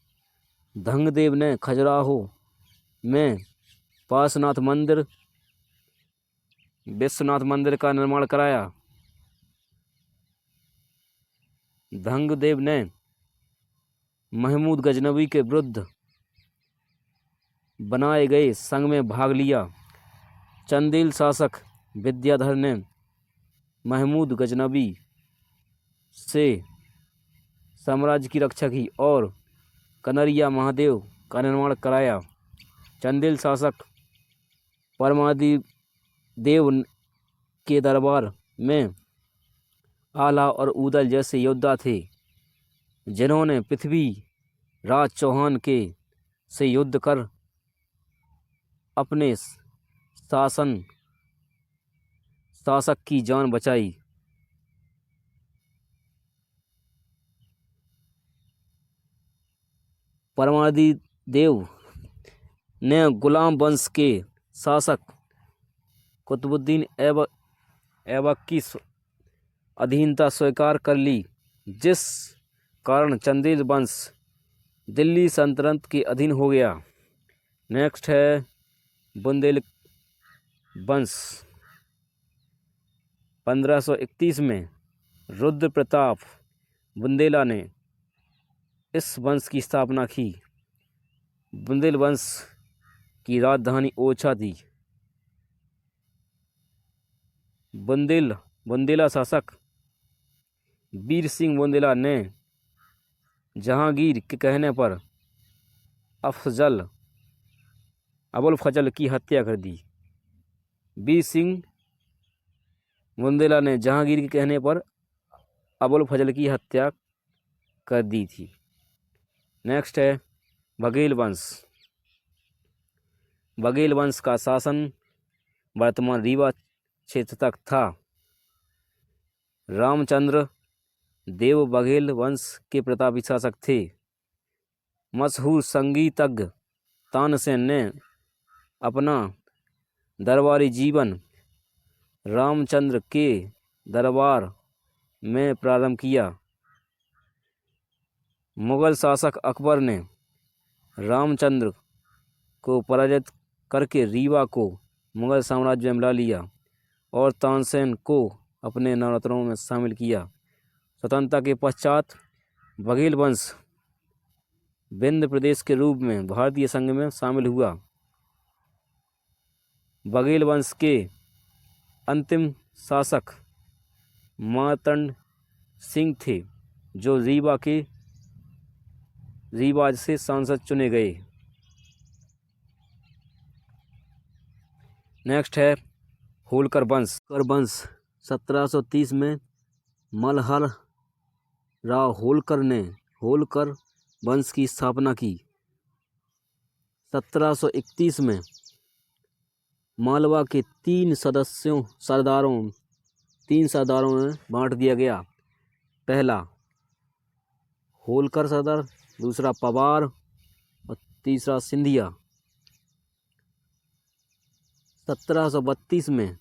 धंगदेव ने खजुराहो में पार्श्वनाथ मंदिर, विश्वनाथ मंदिर का निर्माण कराया। धंगदेव ने महमूद गजनवी के विरुद्ध बनाए गए संघ में भाग लिया। चंदेल शासक विद्याधर ने महमूद गजनवी से साम्राज्य की रक्षा की और कनरिया महादेव का निर्माण कराया। चंदेल शासक परमादिदेव के दरबार में आला और ऊदल जैसे योद्धा थे, जिन्होंने पृथ्वीराज चौहान से युद्ध कर अपने शासक की जान बचाई। परमादिदेव ने गुलाम वंश के शासक कुतुबुद्दीन ऐबक की अधीनता स्वीकार कर ली, जिस कारण चंदेल वंश दिल्ली सल्तनत के अधीन हो गया। नेक्स्ट है बुंदेल वंश। 1531 में रुद्र प्रताप बुंदेला ने इस वंश की स्थापना की। बुंदेल वंश की राजधानी ओरछा थी। बुंदेला शासक वीर सिंह बुंदेला ने जहांगीर के कहने पर अबुल फजल की हत्या कर दी। वीर सिंह बुंदेला ने जहांगीर के कहने पर अबुल फजल की हत्या कर दी थी। नेक्स्ट है बघेल वंश। बघेल वंश का शासन वर्तमान रीवा क्षेत्र तक था। रामचंद्र देव बघेल वंश के प्रतापी शासक थे। मशहूर संगीतज्ञ तानसेन ने अपना दरबारी जीवन रामचंद्र के दरबार में प्रारंभ किया। मुगल शासक अकबर ने रामचंद्र को पराजित करके रीवा को मुगल साम्राज्य में मिला लिया और तानसेन को अपने नवरत्नों में शामिल किया। स्वतंत्रता के पश्चात बघेल वंश विंध्य प्रदेश के रूप में भारतीय संघ में शामिल हुआ। बघेल वंश के अंतिम शासक मार्तंड सिंह थे, जो रीवा से सांसद चुने गए। नेक्स्ट है होलकर वंश। होलकर वंश 1730 में मल्हर राव होलकर ने होलकर वंश की स्थापना की। 1731 में मालवा के तीन सरदारों में बांट दिया गया। पहला होलकर सरदार, दूसरा पवार और तीसरा सिंधिया। 1732 में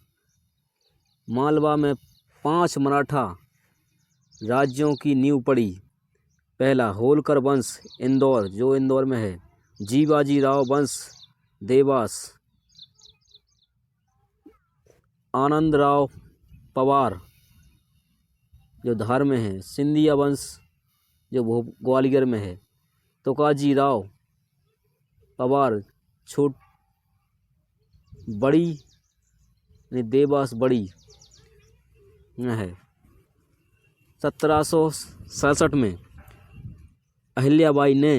मालवा में 5 मराठा राज्यों की नींव पड़ी। पहला होलकर वंश इंदौर, जो इंदौर में है। जीवाजी राव वंश देवास। आनंदराव पवार जो धार में है। सिंधिया वंश जो ग्वालियर में है। तुकाजी राव पवार देवास बड़ी में है। 1767 में अहिल्याबाई ने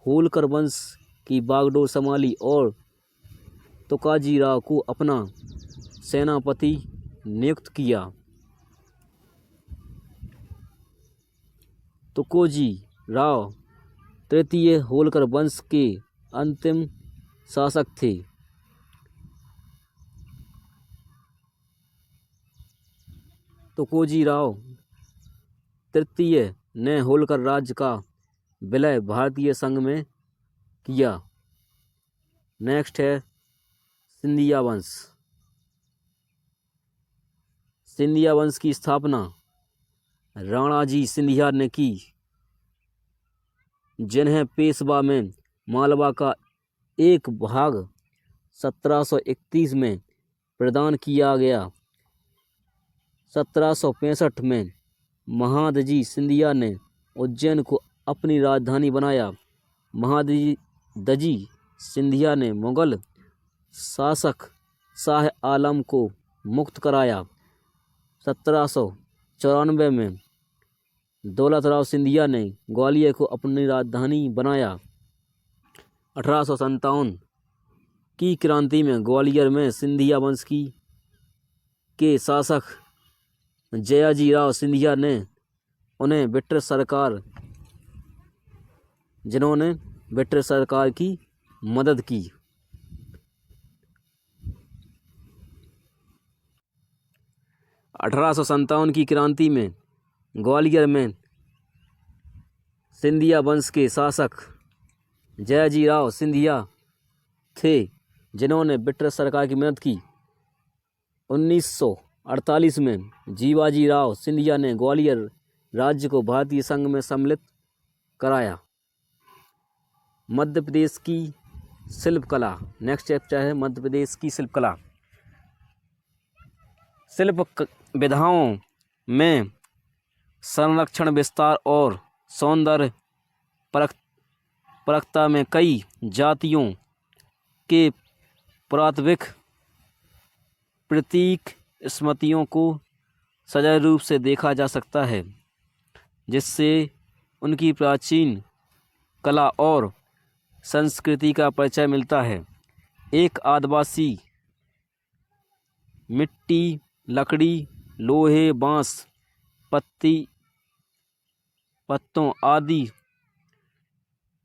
होलकर वंश की बागडोर संभाली और तुकाजी राव को अपना सेनापति नियुक्त किया। तुकोजी राव तृतीय होलकर वंश के अंतिम शासक थे। तुकोजी राव तृतीय ने होलकर राज्य का विलय भारतीय संघ में किया। नेक्स्ट है सिंधिया वंश। सिंधिया वंश की स्थापना राणाजी सिंधिया ने की, जिन्हें पेशवा में मालवा का एक भाग 1731 में प्रदान किया गया। 1765 में महादजी सिंधिया ने उज्जैन को अपनी राजधानी बनाया। महादजी सिंधिया ने मुगल शासक शाह आलम को मुक्त कराया। 1794 में दौलतराव सिंधिया ने ग्वालियर को अपनी राजधानी बनाया। 1857 की क्रांति में ग्वालियर में सिंधिया वंश के शासक जयाजी राव सिंधिया ने जिन्होंने ब्रिटिश सरकार की मदद की। 1857 की क्रांति में ग्वालियर में सिंधिया वंश के शासक जयाजी राव सिंधिया थे, जिन्होंने ब्रिटिश सरकार की मदद की। 1948 में जीवाजी राव सिंधिया ने ग्वालियर राज्य को भारतीय संघ में सम्मिलित कराया। मध्य प्रदेश की शिल्पकला। नेक्स्ट चैप्टर है मध्य प्रदेश की शिल्पकला। शिल्प विधाओं में संरक्षण, विस्तार और सौंदर्य परखता में कई जातियों के पुरातात्विक प्रतीक स्मृतियों को सजग रूप से देखा जा सकता है, जिससे उनकी प्राचीन कला और संस्कृति का परिचय मिलता है। एक आदिवासी मिट्टी, लकड़ी, लोहे, बांस, पत्तों आदि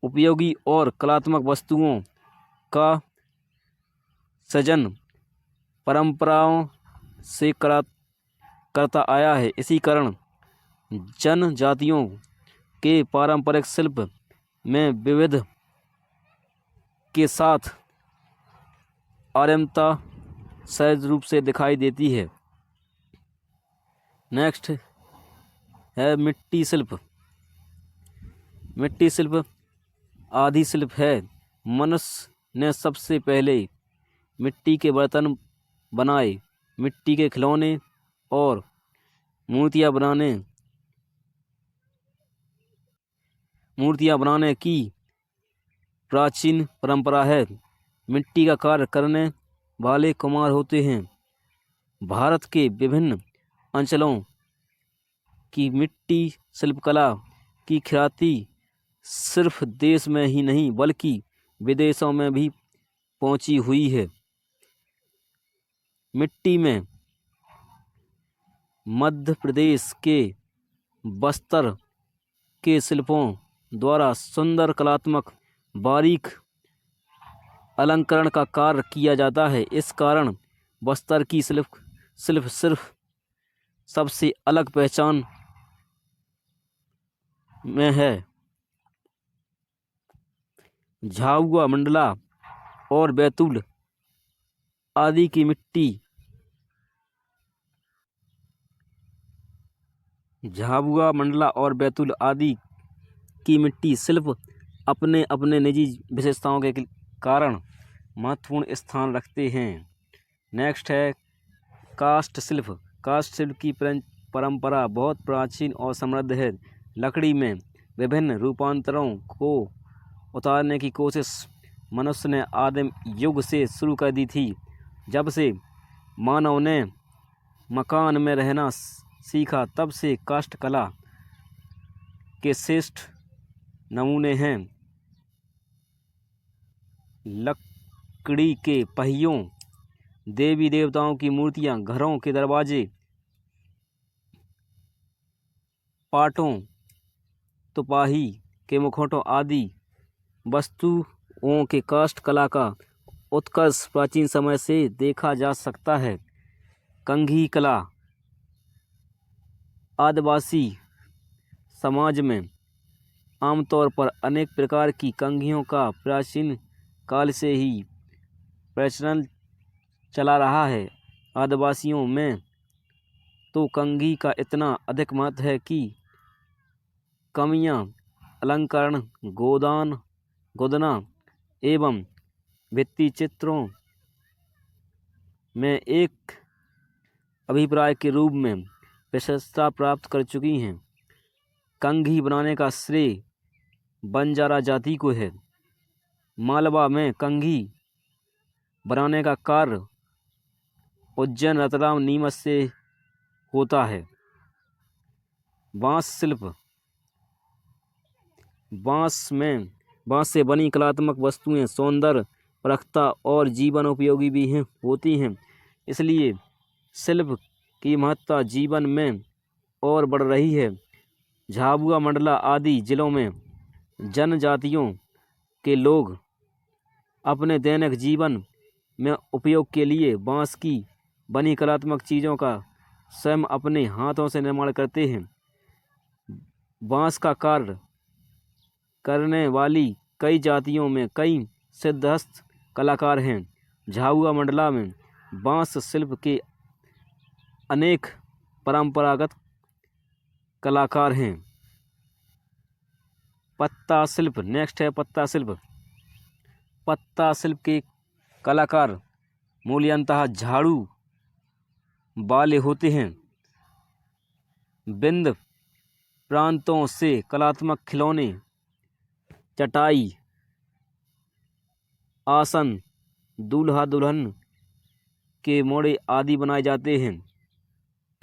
उपयोगी और कलात्मक वस्तुओं का सृजन परंपराओं से करता आया है। इसी कारण जनजातियों के पारंपरिक शिल्प में विविध के साथ आर्यमता सहज रूप से दिखाई देती है। नेक्स्ट है मिट्टी शिल्प। मिट्टी शिल्प आदि शिल्प है। मनुष्य ने सबसे पहले मिट्टी के बर्तन बनाए, मिट्टी के खिलौने और मूर्तियाँ बनाने की प्राचीन परंपरा है। मिट्टी का कार्य करने वाले कुम्हार होते हैं। भारत के विभिन्न अंचलों की मिट्टी शिल्पकला की ख्याति सिर्फ देश में ही नहीं बल्कि विदेशों में भी पहुंची हुई है। मिट्टी में मध्य प्रदेश के बस्तर के शिल्पों द्वारा सुंदर कलात्मक बारीक अलंकरण का कार्य किया जाता है। इस कारण बस्तर की शिल्प सिर्फ सबसे अलग पहचान में है। झाबुआ, मंडला और बैतूल आदि की मिट्टी शिल्प अपने अपने निजी विशेषताओं के कारण महत्वपूर्ण स्थान रखते हैं। नेक्स्ट है काष्ठ शिल्प। काष्ठ शिल्प की परंपरा बहुत प्राचीन और समृद्ध है। लकड़ी में विभिन्न रूपांतरों को उतारने की कोशिश मनुष्य ने आदिम युग से शुरू कर दी थी। जब से मानव ने मकान में रहना सीखा, तब से काष्ठ कला के श्रेष्ठ नमूने हैं। लकड़ी के पहियों, देवी देवताओं की मूर्तियां, घरों के दरवाजे, पाटों, तुपाही के मुखौटों आदि वस्तुओं के काष्ठ कला का उत्कर्ष प्राचीन समय से देखा जा सकता है। कंघी कला आदिवासी समाज में आमतौर पर अनेक प्रकार की कंघियों का प्राचीन काल से ही प्रचलन चला रहा है। आदिवासियों में तो कंघी का इतना अधिक महत्व है कि कमियां, अलंकरण, गोदना एवं भित्ति चित्रों में एक अभिप्राय के रूप में विशेषता प्राप्त कर चुकी हैं। कंघी बनाने का श्रेय बंजारा जाति को है। मालवा में कंघी बनाने का कार्य उज्जैन, रतलाम, नीमच से होता है। बांस शिल्प। बांस से बनी कलात्मक वस्तुएं सौंदर्य परखता और जीवन उपयोगी भी होती हैं। इसलिए शिल्प की महत्ता जीवन में और बढ़ रही है। झाबुआ, मंडला आदि जिलों में जनजातियों के लोग अपने दैनिक जीवन में उपयोग के लिए बांस की बनी कलात्मक चीज़ों का स्वयं अपने हाथों से निर्माण करते हैं। बांस का कार्य करने वाली कई जातियों में कई सिद्धहस्त कलाकार हैं। झाबुआ, मंडला में बांस शिल्प के अनेक परंपरागत कलाकार हैं। पत्ता शिल्प। नेक्स्ट है पत्ता शिल्प। पत्ता शिल्प के कलाकार मूल्यतः झाड़ू वाले होते हैं। विंध्य प्रांतों से कलात्मक खिलौने चटाई, आसन, दूल्हा दुल्हन के मोड़े आदि बनाए जाते हैं।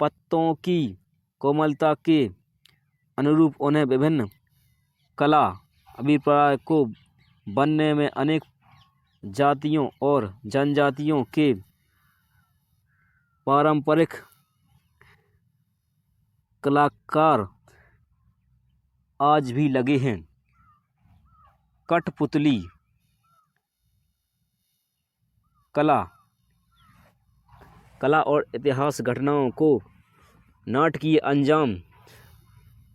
पत्तों की कोमलता के अनुरूप उन्हें विभिन्न कला अभिप्राय को बनने में अनेक जातियों और जनजातियों के पारंपरिक कलाकार आज भी लगे हैं। कठपुतली कला और इतिहास घटनाओं को नाटकीय अंजाम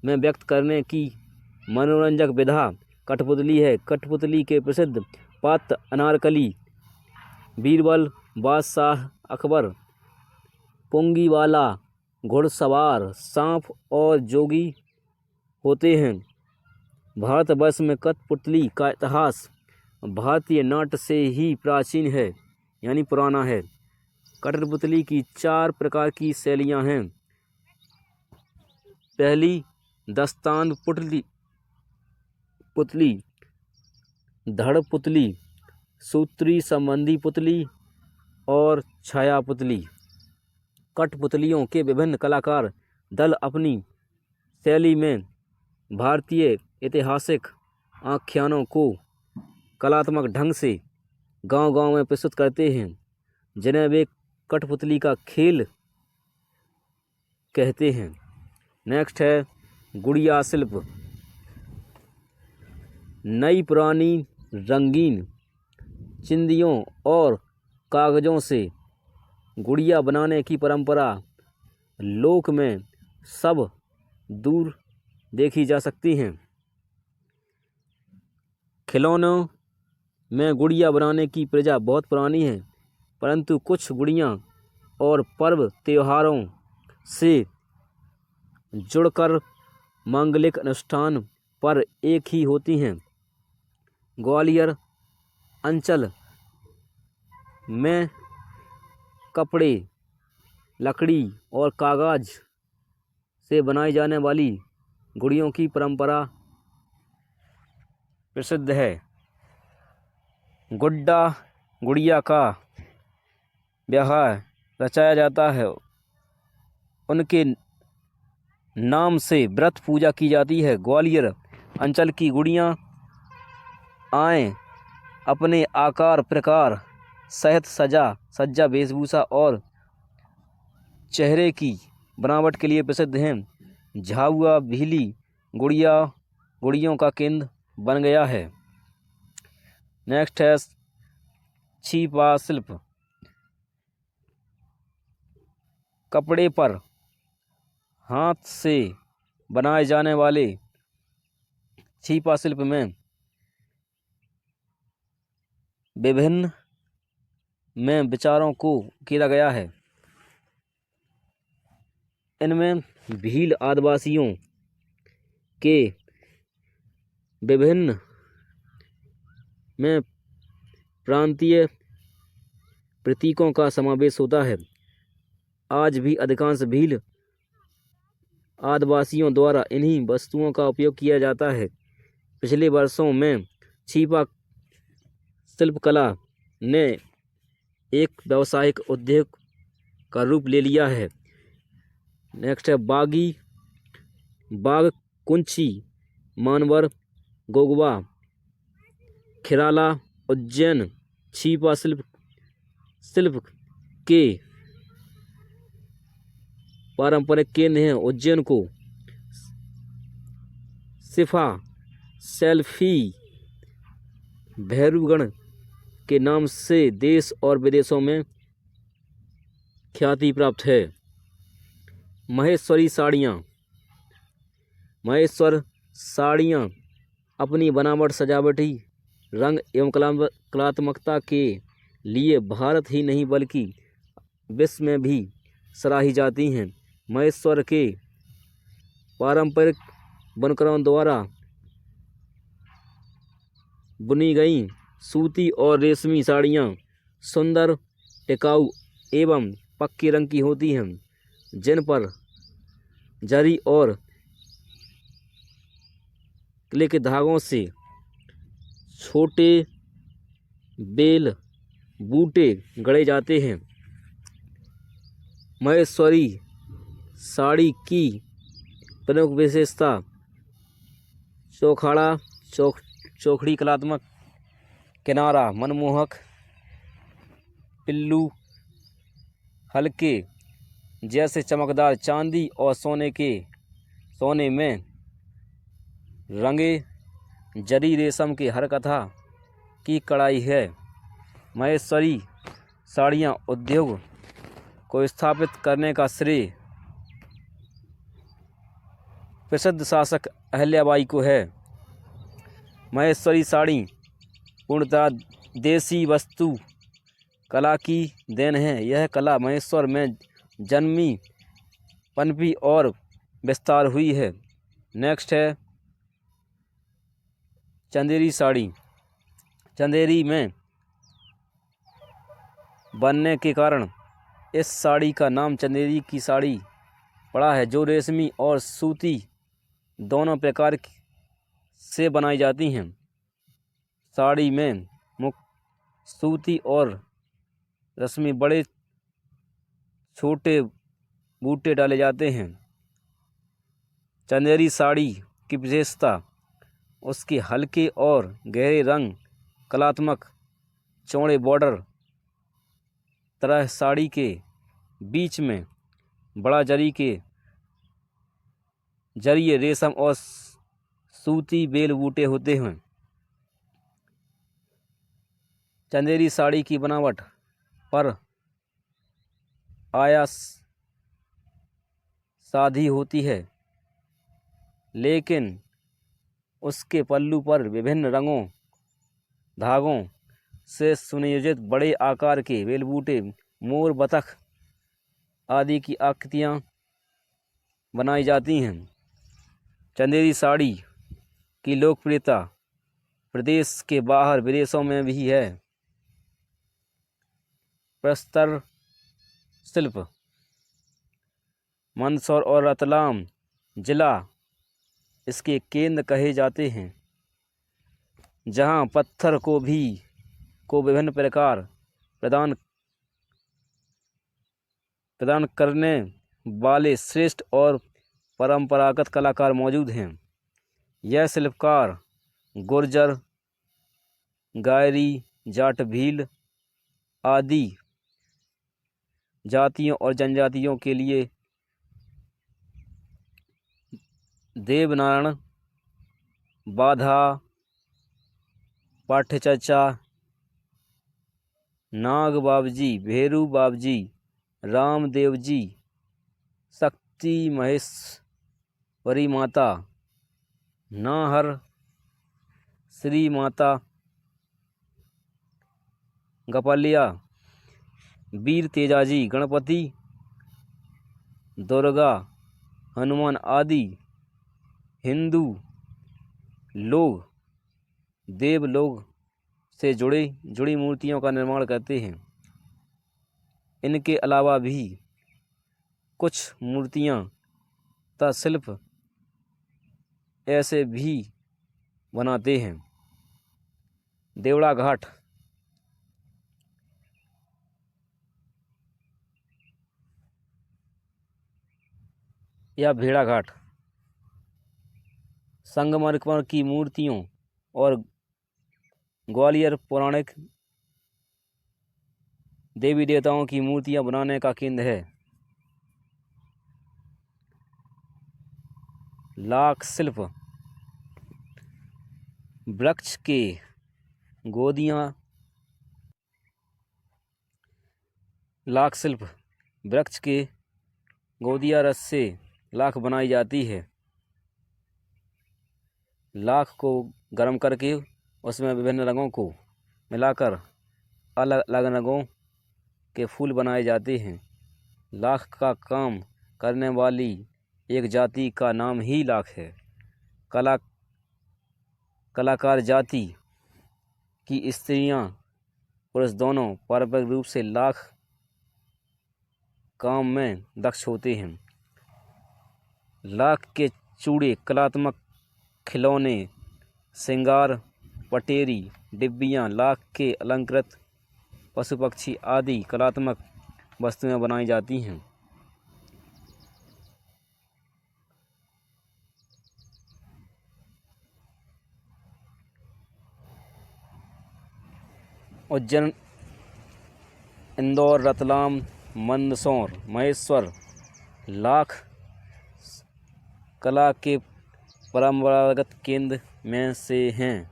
में व्यक्त करने की मनोरंजक विधा कठपुतली है। कठपुतली के प्रसिद्ध पात्र अनारकली, बीरबल, बादशाह अकबर, पुंगीवाला, घुड़सवार, सांप और जोगी होते हैं। भारतवर्ष में कठपुतली का इतिहास भारतीय नाट्य से ही प्राचीन है, यानी पुराना है। कठपुतली की 4 प्रकार की शैलियाँ हैं। पहली दस्तान पुतली, धड़ पुतली, सूत्री संबंधी पुतली और छाया पुतली। कठपुतलियों के विभिन्न कलाकार दल अपनी शैली में भारतीय ऐतिहासिक आख्यानों को कलात्मक ढंग से गांव-गांव में प्रस्तुत करते हैं, जिन्हें वे कठपुतली का खेल कहते हैं। नेक्स्ट है गुड़िया शिल्प। नई पुरानी रंगीन चिंदियों और कागज़ों से गुड़िया बनाने की परंपरा लोक में सब दूर देखी जा सकती हैं। खिलौनों में गुड़िया बनाने की प्रजा बहुत पुरानी है, परंतु कुछ गुड़ियाँ और पर्व त्योहारों से जुड़कर मांगलिक अनुष्ठान पर एक ही होती हैं। ग्वालियर अंचल में कपड़े, लकड़ी और कागज से बनाई जाने वाली गुड़ियों की परंपरा प्रसिद्ध है। गुड्डा गुड़िया का व्यवहार रचाया जाता है, उनके नाम से व्रत पूजा की जाती है। ग्वालियर अंचल की गुड़ियाँ आए अपने आकार प्रकार सहित सज्जा वेशभूषा और चेहरे की बनावट के लिए प्रसिद्ध हैं। झाबुआ भीली गुड़ियों का केंद्र बन गया है। नेक्स्ट है छिपा शिल्प। कपड़े पर हाथ से बनाए जाने वाले छिपा शिल्प में विभिन्न विचारों को किया गया है। इनमें भील आदिवासियों के विभिन्न प्रांतीय प्रतीकों का समावेश होता है। आज भी अधिकांश भील आदिवासियों द्वारा इन्हीं वस्तुओं का उपयोग किया जाता है। पिछले वर्षों में छिपा शिल्पकला ने एक व्यावसायिक उद्योग का रूप ले लिया है। नेक्स्ट है बाग कुंची, मानवर, गोगवा, खिराला, उज्जैन छिपा शिल्प के पारंपरिक केंद्र हैं। उज्जैन को सिफा सेल्फी भैरवगढ़ के नाम से देश और विदेशों में ख्याति प्राप्त है। महेश्वरी साड़ियाँ अपनी बनावट, सजावटी रंग एवं कलात्मकता के लिए भारत ही नहीं बल्कि विश्व में भी सराही जाती हैं। महेश्वर के पारंपरिक बुनकरों द्वारा बुनी गई सूती और रेशमी साड़ियाँ सुंदर, टिकाऊ एवं पक्के रंग की होती हैं, जिन पर जरी और क्ले के धागों से छोटे बेल बूटे गढ़े जाते हैं। महेश्वरी साड़ी की प्रमुख विशेषता चौखाड़ा चौखड़ी कलात्मक किनारा मनमोहक पिल्लू हल्के जैसे चमकदार चांदी और सोने में रंगे जरी रेशम की हर कथा की कढ़ाई है। महेश्वरी साड़ियाँ उद्योग को स्थापित करने का श्रेय प्रसिद्ध शासक अहिल्याबाई को है। महेश्वरी साड़ी पूर्णतः देसी वस्तु कला की देन है। यह कला महेश्वर में जन्मी पनपी और विस्तार हुई है। नेक्स्ट है चंदेरी साड़ी। चंदेरी में बनने के कारण इस साड़ी का नाम चंदेरी की साड़ी पड़ा है, जो रेशमी और सूती दोनों प्रकार से बनाई जाती हैं। साड़ी में मुख्य सूती और रेशमी बड़े छोटे बूटे डाले जाते हैं। चंदेरी साड़ी की विशेषता उसके हल्के और गहरे रंग, कलात्मक चौड़े बॉर्डर तरह साड़ी के बीच में बड़ा जरी के जरिए रेशम और सूती बेल बूटे होते हैं। चंदेरी साड़ी की बनावट पर आया सादी होती है, लेकिन उसके पल्लू पर विभिन्न रंगों धागों से सुनियोजित बड़े आकार के बेलबूटे, मोर, बतख आदि की आकृतियाँ बनाई जाती हैं। चंदेरी साड़ी की लोकप्रियता प्रदेश के बाहर विदेशों में भी है। प्रस्तर शिल्प। मंदसौर और रतलाम जिला इसके केंद्र कहे जाते हैं, जहां पत्थर को विभिन्न प्रकार प्रदान करने वाले श्रेष्ठ और परंपरागत कलाकार मौजूद हैं। यह शिल्पकार गुर्जर, गायरी, जाट, भील आदि जातियों और जनजातियों के लिए देवनारायण, बाधा, पाठ्यचर्चा, नाग बाबजी, भेरू बाबजी, रामदेव जी, शक्ति महेश्वरी माता, नाहर श्री माता, गपलिया, वीर तेजाजी, गणपति, दुर्गा, हनुमान आदि हिंदू लोग देवलोक से जुड़ी मूर्तियों का निर्माण करते हैं। इनके अलावा भी कुछ मूर्तियाँ तथा शिल्प ऐसे भी बनाते हैं। देवड़ा घाट। या भेड़ा घाट संगमरमर की मूर्तियों और ग्वालियर पौराणिक देवी देवताओं की मूर्तियां बनाने का केंद्र है। लाख शिल्प। वृक्ष के गोदियां। लाख शिल्प वृक्ष के गोदिया रस से लाख बनाई जाती है। लाख को गर्म करके उसमें विभिन्न रंगों को मिलाकर अलग अलग रंगों के फूल बनाए जाते हैं। लाख का काम करने वाली एक जाति का नाम ही लाख है। कलाकार जाति की स्त्रियां पुरुष दोनों पारंपरिक रूप से लाख काम में दक्ष होते हैं। लाख के चूड़े, कलात्मक खिलौने, श्रृंगार पटेरी, डिब्बियाँ, लाख के अलंकृत पशु पक्षी आदि कलात्मक वस्तुएं बनाई जाती हैं। उज्जैन, इंदौर, रतलाम, मंदसौर, महेश्वर लाख कला के परंपरागत केंद्र में से हैं।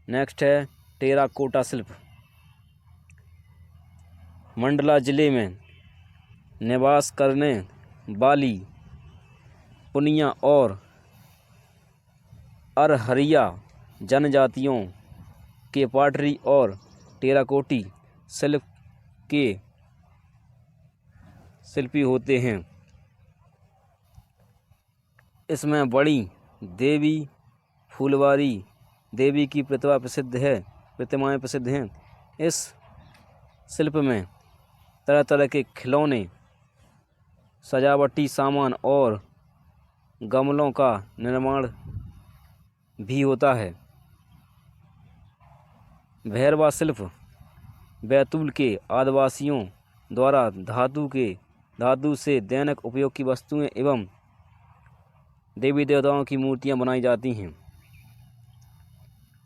नेक्स्ट है टेराकोटा शिल्प। मंडला जिले में निवास करने वाली पुनिया और अरहरिया जनजातियों के पॉटरी और टेराकोटी शिल्प के शिल्पी होते हैं। इसमें बड़ी देवी फूलवारी देवी की प्रतिमाएं प्रसिद्ध हैं। इस शिल्प में तरह तरह के खिलौने, सजावटी सामान और गमलों का निर्माण भी होता है। भैरवा शिल्प बैतूल के आदिवासियों द्वारा धातु से दैनिक उपयोग की वस्तुएं एवं देवी देवताओं की मूर्तियां बनाई जाती हैं।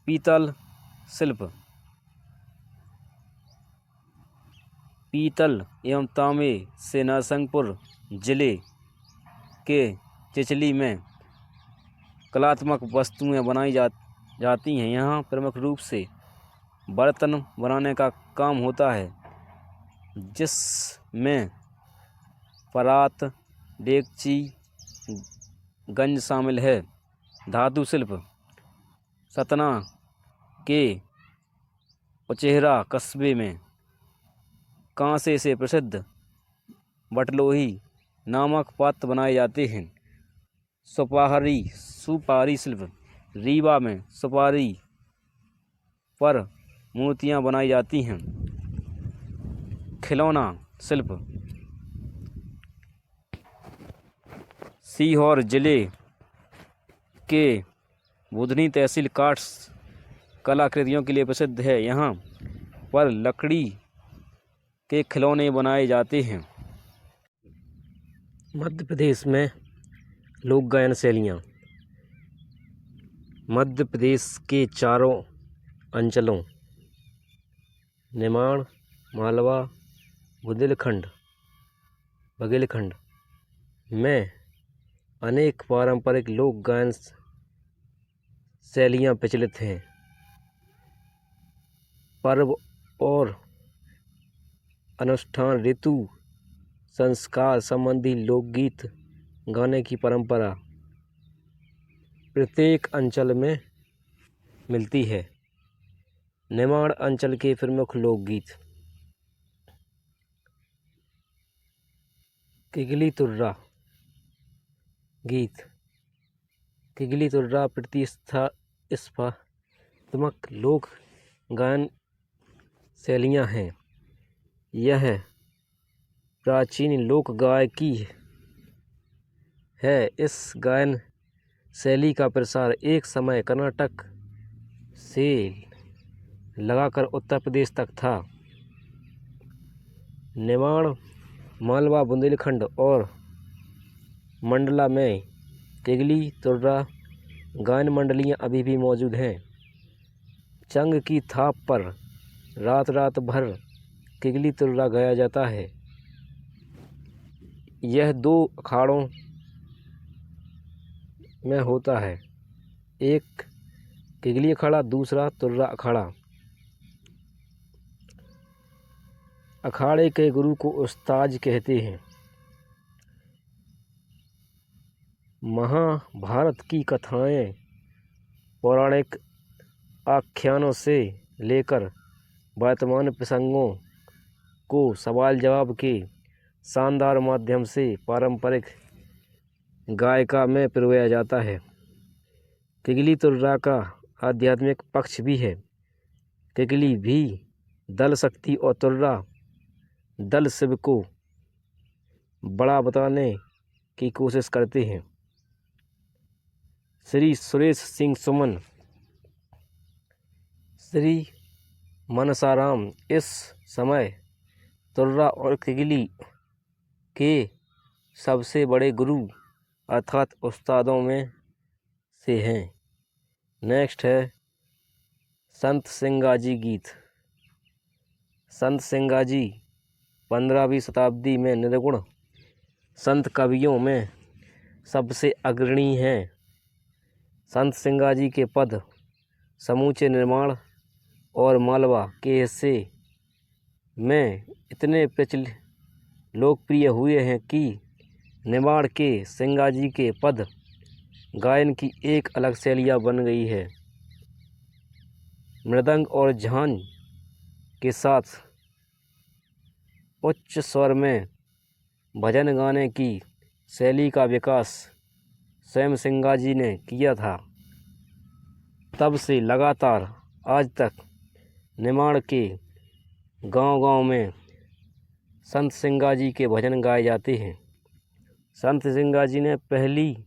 पीतल शिल्प पीतल एवं तांबे से नरसिंहपुर जिले के चिचली में कलात्मक वस्तुएं बनाई जाती हैं। यहाँ प्रमुख रूप से बर्तन बनाने का काम होता है, जिसमें परात, डेगची, गंज शामिल है। धातु शिल्प सतना के उचेहरा कस्बे में कांसे से प्रसिद्ध बटलोही नामक पात्र बनाए जाते हैं। सुपारी शिल्प रीवा में सुपारी पर मूर्तियां बनाई जाती हैं। खिलौना शिल्प सीहोर जिले के बुधनी तहसील काठ कलाकृतियों के लिए प्रसिद्ध है। यहाँ पर लकड़ी के खिलौने बनाए जाते हैं। मध्य प्रदेश में लोक गायन शैलियाँ। मध्य प्रदेश के चारों अंचलों निमाड़, मालवा, बुंदेलखंड, बघेलखंड में अनेक पारंपरिक लोक गायन शैलियाँ प्रचलित हैं। पर्व और अनुष्ठान, ऋतु, संस्कार संबंधी लोकगीत गाने की परंपरा प्रत्येक अंचल में मिलती है। निमाड़ अंचल के प्रमुख लोकगीत किगली तुर्रा गीत। किगली तुर्रा प्रतिस्पर्धात्मक लोक गायन शैलियाँ हैं। यह प्राचीन लोक गायकी है। इस गायन शैली का प्रसार एक समय कर्नाटक से लगाकर उत्तर प्रदेश तक था। निमाड़, मालवा, बुंदेलखंड और मंडला में किगली तुर्रा गायन मंडलियाँ अभी भी मौजूद हैं। चंग की थाप पर रात भर किगली तुर्रा गाया जाता है। यह 2 अखाड़ों में होता है, एक किगली अखाड़ा, दूसरा तुर्रा अखाड़ा। अखाड़े के गुरु को उस्ताद कहते हैं। महाभारत की कथाएं पौराणिक आख्यानों से लेकर वर्तमान प्रसंगों को सवाल जवाब के शानदार माध्यम से पारंपरिक गायका में पिरोया जाता है। किगली तुर्रा का आध्यात्मिक पक्ष भी है। किगली भी दल शक्ति और तुर्रा दल शिव को बड़ा बताने की कोशिश करते हैं। श्री सुरेश सिंह सुमन श्री मनसाराम इस समय तुर्रा और किगली के सबसे बड़े गुरु अर्थात उस्तादों में से हैं। नेक्स्ट है संत सिंगाजी गीत। संत सिंगाजी 15वीं शताब्दी में निर्गुण संत कवियों में सबसे अग्रणी हैं। संत सिंगाजी के पद समूचे निर्माण और मालवा के हिस्से में इतने लोकप्रिय हुए हैं कि निमाड़ के सिंगाजी के पद गायन की एक अलग शैलियाँ बन गई है। मृदंग और झांझ के साथ उच्च स्वर में भजन गाने की शैली का विकास स्वयं सिंगाजी ने किया था। तब से लगातार आज तक निमाड़ के गांव-गांव में संत सिंगाजी के भजन गाए जाते हैं। संत सिंगाजी ने पहली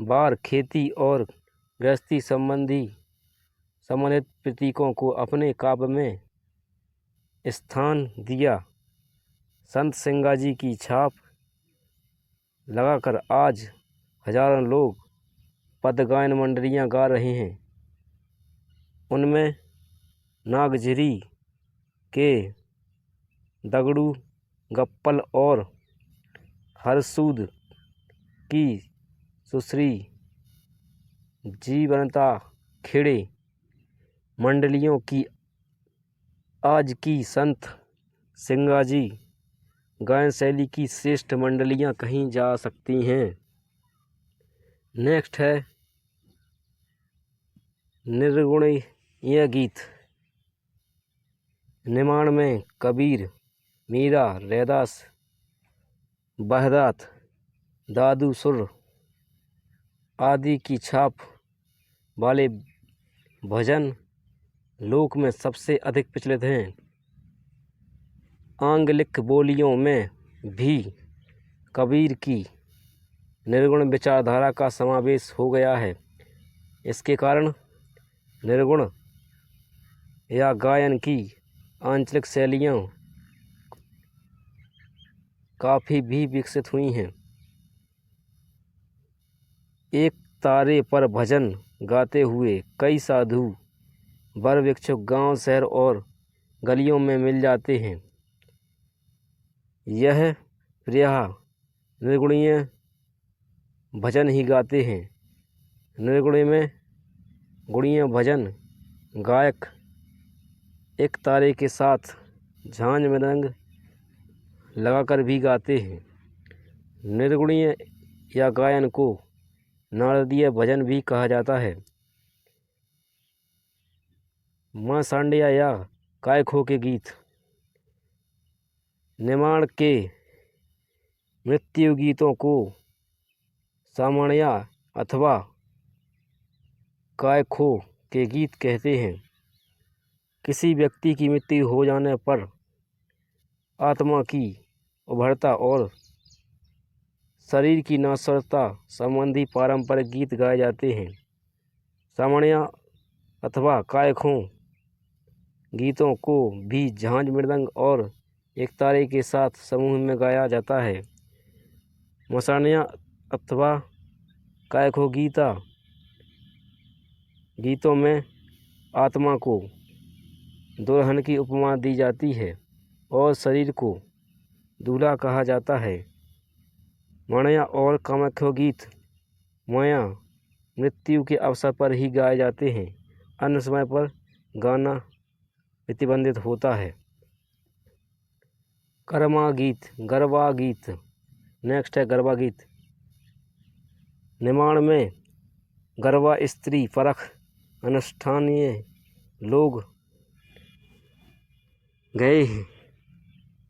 बार खेती और गृहस्थी संबंधित प्रतीकों को अपने काव्य में स्थान दिया। संत सिंगाजी की छाप लगाकर आज हजारों लोग पद गायन मंडलियाँ गा रहे हैं। उनमें नागझिरी के दगड़ू गप्पल और हरसूद की सुश्री जीवनता खेड़े मंडलियों की आज की संत सिंगाजी गायन शैली की श्रेष्ठ मंडलियाँ कहीं जा सकती हैं। नेक्स्ट है निर्गुणीय गीत। निमाड़ में कबीर, मीरा, रैदास, बहदात, दादू सुर आदि की छाप वाले भजन लोक में सबसे अधिक प्रचलित हैं। आंग्लिक बोलियों में भी कबीर की निर्गुण विचारधारा का समावेश हो गया है। इसके कारण निर्गुण या गायन की आंचलिक शैलियाँ काफ़ी भी विकसित हुई हैं। एक तारे पर भजन गाते हुए कई साधु वर भिक्षुक गांव, शहर और गलियों में मिल जाते हैं। यह प्रायः निर्गुणीय भजन ही गाते हैं। निर्गुणीय भजन गायक एक तारे के साथ झांझ मृदंग लगाकर भी गाते हैं। निर्गुणीय या गायन को नारदीय भजन भी कहा जाता है। माँ सांडिया या कायखो के गीत। निमाड़ के मृत्यु गीतों को सामणिया अथवा कायखो के गीत कहते हैं। किसी व्यक्ति की मृत्यु हो जाने पर आत्मा की उभरता और शरीर की नाशवता संबंधी पारंपरिक गीत गाए जाते हैं। सामणिया अथवा कायखो गीतों को भी झांझ मृदंग और एक तारे के साथ समूह में गाया जाता है। मसानिया अथवा कायखो गीतों में आत्मा को दुल्हन की उपमा दी जाती है और शरीर को दूल्हा कहा जाता है। माया और कामख्यो गीत माया मृत्यु के अवसर पर ही गाए जाते हैं। अन्य समय पर गाना प्रतिबंधित होता है। गरबा गीत। नेक्स्ट है गरबा गीत। निमाड़ में गरबा स्त्री परख अनुष्ठानीय लोग गए हैं।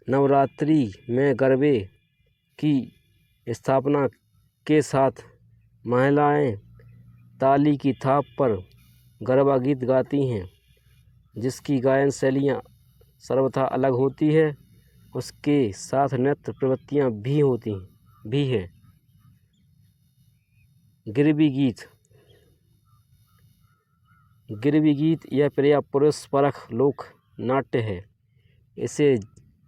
नवरात्रि में गरबे की स्थापना के साथ महिलाएं ताली की थाप पर गरबा गीत गाती हैं, जिसकी गायन शैलियाँ सर्वथा अलग होती है। उसके साथ नृत्य प्रवृत्तियाँ भी हैं। गिरबी गीत। गिरवी गीत यह प्रिय पुरुष परख लोक नाट्य है। इसे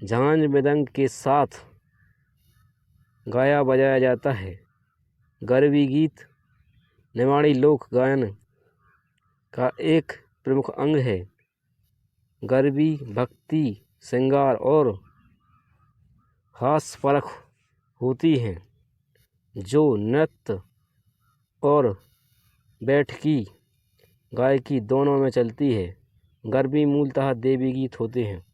झांझ मृदंग के साथ गाया बजाया जाता है। गरवी गीत निमाड़ी लोक गायन का एक प्रमुख अंग है। गरवी भक्ति श्रृंगार और हास्य परख होती हैं, जो नृत्य और बैठकी गायकी दोनों में चलती है। गरवी मूलतः देवी गीत होते हैं।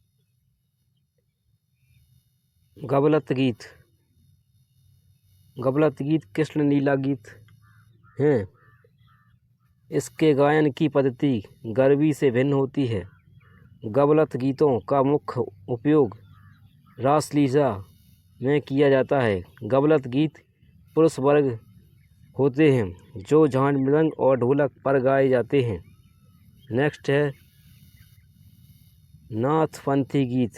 गबलत गीत कृष्ण लीला गीत हैं। इसके गायन की पद्धति गरवी से भिन्न होती है। गबलत गीतों का मुख्य उपयोग रासलीला में किया जाता है। गबलत गीत पुरुष वर्ग होते हैं जो झांझ मृदंग और ढोलक पर गाए जाते हैं। नेक्स्ट है नाथपंथी गीत।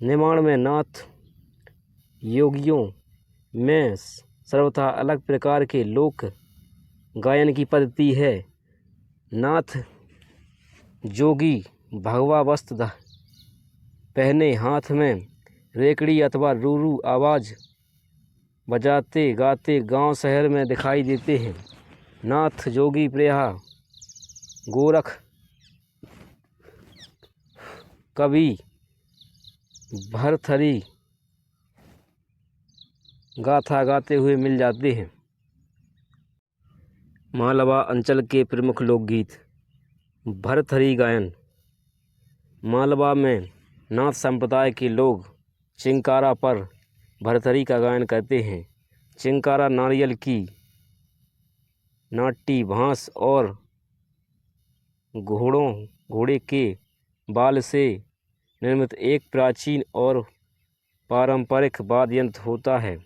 निमाड़ में नाथ योगियों में सर्वथा अलग प्रकार के लोक गायन की पद्धति है। नाथ जोगी भगवा वस्त्र पहने हाथ में रेकड़ी अथवा रूरू आवाज़ बजाते गाते गांव शहर में दिखाई देते हैं। नाथ जोगी प्रेहा गोरख कवि भरथरी गाथा गाते हुए मिल जाते हैं। मालवा अंचल के प्रमुख लोकगीत। भरथरी गायन। मालवा में नाथ संप्रदाय के लोग चिंकारा पर भरथरी का गायन करते हैं। चिंकारा नारियल की नाटी बाँस और घोड़े के बाल से निर्मित एक प्राचीन और पारंपरिक वाद्य यंत्र होता है।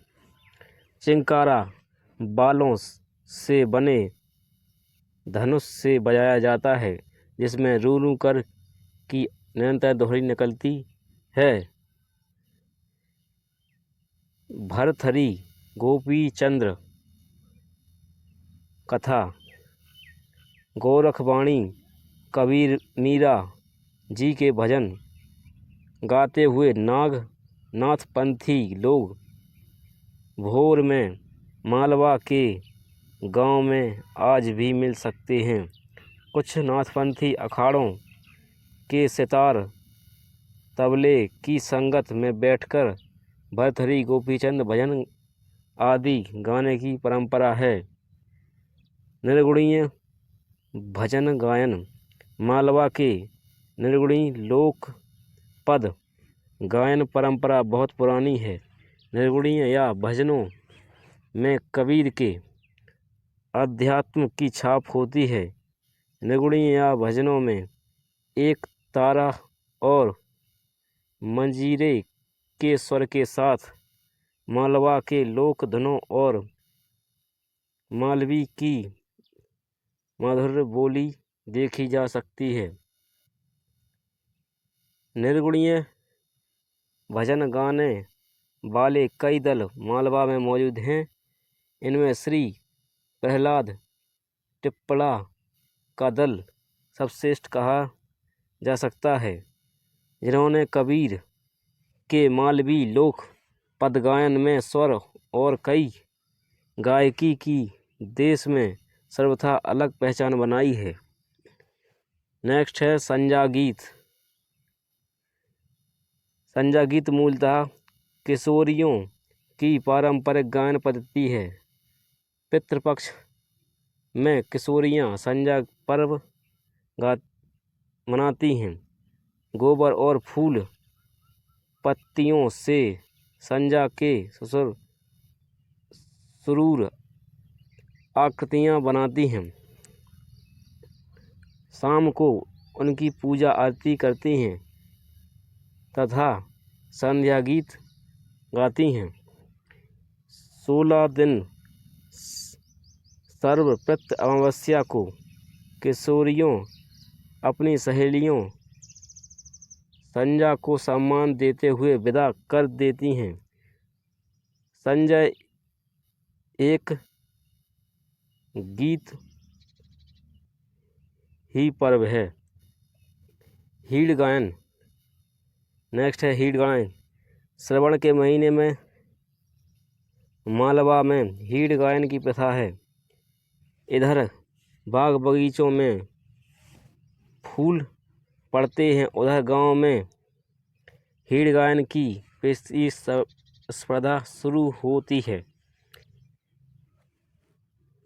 चिंकारा बालों से बने धनुष से बजाया जाता है, जिसमें रू कर की निरंतर दोहरी निकलती है। भरथरी गोपी चंद्र कथा गोरखवाणी कबीर मीरा जी के भजन गाते हुए नाथपंथी लोग भोर में मालवा के गांव में आज भी मिल सकते हैं। कुछ नाथपंथी अखाड़ों के सितार तबले की संगत में बैठकर भरथरी गोपीचंद भजन आदि गाने की परंपरा है। निर्गुणीय भजन गायन। मालवा के निर्गुणी लोक पद गायन परंपरा बहुत पुरानी है। निर्गुणीय या भजनों में कबीर के अध्यात्म की छाप होती है। निर्गुणीय या भजनों में एक तारा और मंजीरे के स्वर के साथ मालवा के लोक धुनों और मालवी की मधुर बोली देखी जा सकती है। निर्गुणीय भजन गाने वाले कई दल मालवा में मौजूद हैं। इनमें श्री प्रहलाद टिप्पड़ा का दल सबश्रेष्ठ कहा जा सकता है, जिन्होंने कबीर के मालवी लोक पदगायन में स्वर और कई गायकी की देश में सर्वथा अलग पहचान बनाई है। नेक्स्ट है संजा गीत। संजा गीत मूलतः किशोरियों की पारंपरिक गायन पद्धति है। पितृपक्ष में किशोरियाँ संजा पर्व मनाती हैं। गोबर और फूल पत्तियों से संजा के सुरूर आकृतियाँ बनाती हैं। शाम को उनकी पूजा आरती करती हैं तथा संध्या गीत गाती हैं। 16 दिन सर्वप्रत अमावस्या को किशोरियों अपनी सहेलियों संजा को सम्मान देते हुए विदा कर देती हैं। संजय एक गीत ही पर्व है। हीड़ गायन, नेक्स्ट है हीड़ गायन। श्रवण के महीने में मालवा में हीड़ गायन की प्रथा है। इधर बाग बगीचों में फूल पड़ते हैं, उधर गांव में हीड़ गायन की स्पर्धा शुरू होती है,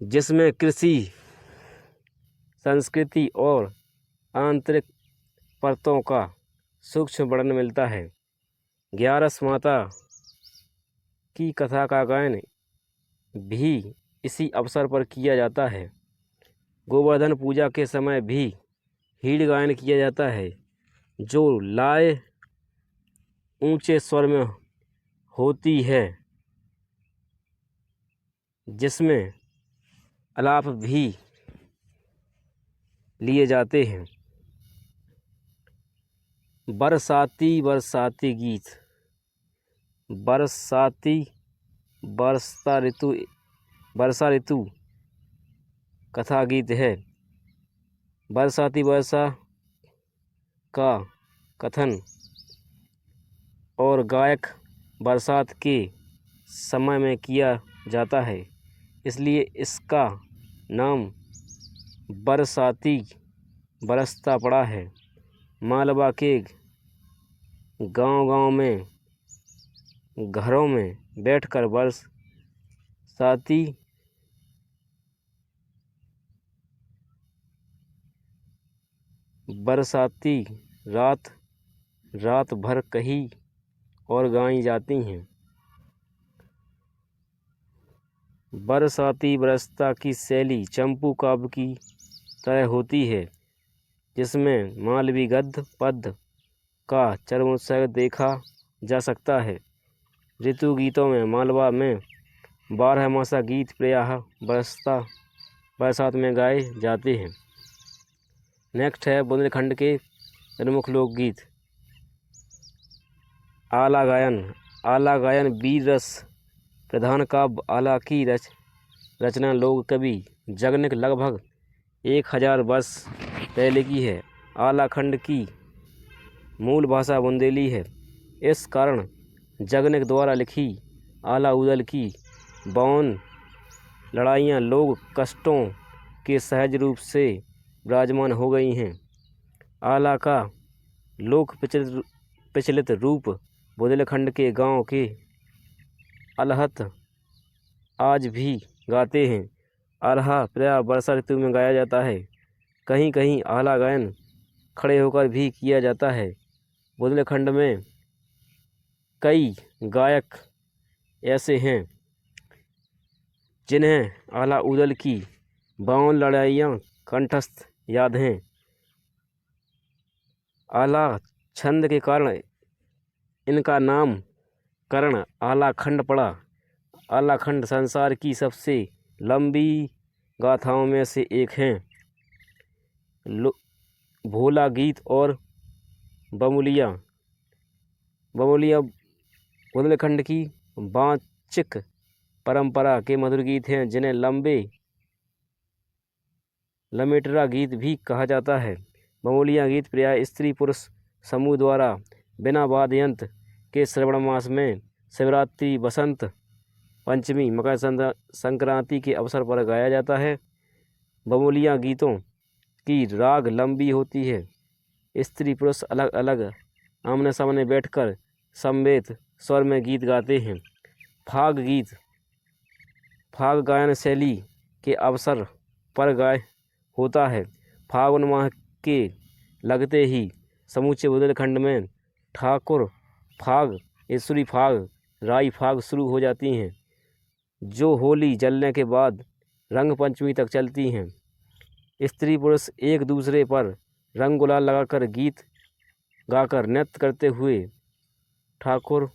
जिसमें कृषि, संस्कृति और आंतरिक परतों का सूक्ष्म वर्णन मिलता है। 11 माता की कथा का गायन भी इसी अवसर पर किया जाता है। गोवर्धन पूजा के समय भी हीड़ गायन किया जाता है, जो लय ऊंचे स्वर में होती है, जिसमें आलाप भी लिए जाते हैं। बरसाती बरसाती गीत, बरसाती वर्षा ऋतु कथा गीत है। बरसाती वर्षा का कथन और गायक बरसात के समय में किया जाता है, इसलिए इसका नाम बरसाती बरसता पड़ा है। मालवा के गांव-गांव में घरों में बैठकर बरसाती रात भर कहीं और गाई जाती हैं। बरसाती बरसता की शैली चंपू काव्य की तरह होती है, जिसमें मालवी गद्य पद्य का चरमोत्कर्ष देखा जा सकता है। ऋतु गीतों में मालवा में 12मासा गीत प्रायः बरसात में गाए जाते हैं। नेक्स्ट है बुंदेलखंड के प्रमुख लोकगीत। आला गायन। आला गायन वीर रस प्रधान काव्य आला की रचना लोक कवि जगनिक लगभग 1000 वर्ष पहले की है। आला खंड की मूल भाषा बुंदेली है। इस कारण जगनिक द्वारा लिखी आला उदल की 52 लड़ाइयाँ लोक कष्टों के सहज रूप से विराजमान हो गई हैं। आला का लोक प्रचलित रूप बुंदेलखंड के गांव के अलहत आज भी गाते हैं। आल्हा प्रायः वर्षा ऋतु में गाया जाता है। कहीं कहीं आला गायन खड़े होकर भी किया जाता है। बुंदेलखंड में कई गायक ऐसे हैं जिन्हें आला उदल की 52 लड़ाइयाँ कंठस्थ याद हैं। आला छंद के कारण इनका नामकरण आला खंड पड़ा। आला खंड संसार की सबसे लंबी गाथाओं में से एक है। भोला गीत और बमुलिया बुंदेलखंड की वाचिक परंपरा के मधुर गीत हैं, जिन्हें लमेटरा गीत भी कहा जाता है। बमुलिया गीत प्रायः स्त्री पुरुष समूह द्वारा बिना वाद्य यंत्र के श्रावण मास में शिवरात्रि, बसंत पंचमी, मकर संक्रांति के अवसर पर गाया जाता है। बमुलिया गीतों की राग लंबी होती है। स्त्री पुरुष अलग अलग आमने सामने बैठकर समवेत स्वर में गीत गाते हैं। फाग गीत फाग गायन शैली के अवसर पर गाय होता है। फागुन माह के लगते ही समूचे बुंदेलखंड में ठाकुर फाग, ईश्वरी फाग, राई फाग शुरू हो जाती हैं, जो होली जलने के बाद रंग पंचमी तक चलती हैं। स्त्री पुरुष एक दूसरे पर रंग गुलाल लगाकर गीत गाकर नृत्य करते हुए ठाकुर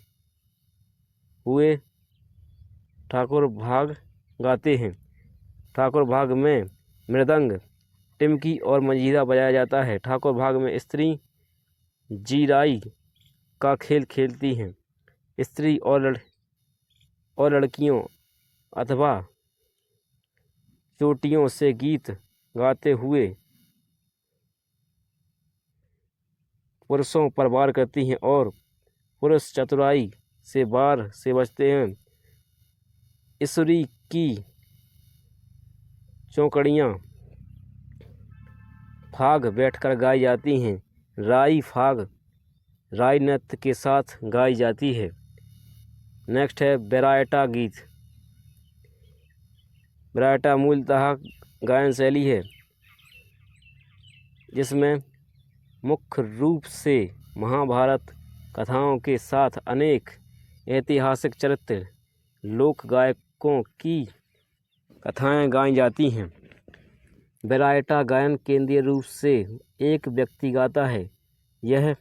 भाग गाते हैं। ठाकुर भाग में मृदंग, टिमकी और मंजीरा बजाया जाता है। ठाकुर भाग में स्त्री जीराई का खेल खेलती हैं। स्त्री और लड़कियों अथवा चोटियों से गीत गाते हुए पुरुषों पर वार करती हैं और पुरुष चतुराई से वार से बचते हैं। ईश्वरी की चौकड़ियाँ फाग बैठकर गाई जाती हैं। राई फाग राई नृत्य के साथ गाई जाती है। नेक्स्ट है बेरायटा गीत। बेरायटा मूलतः गायन शैली है जिसमें मुख्य रूप से महाभारत कथाओं के साथ अनेक ऐतिहासिक चरित्र लोक गायकों की कथाएं गाई जाती हैं। बेरायटा गायन केंद्रीय रूप से एक व्यक्ति गाता है। यह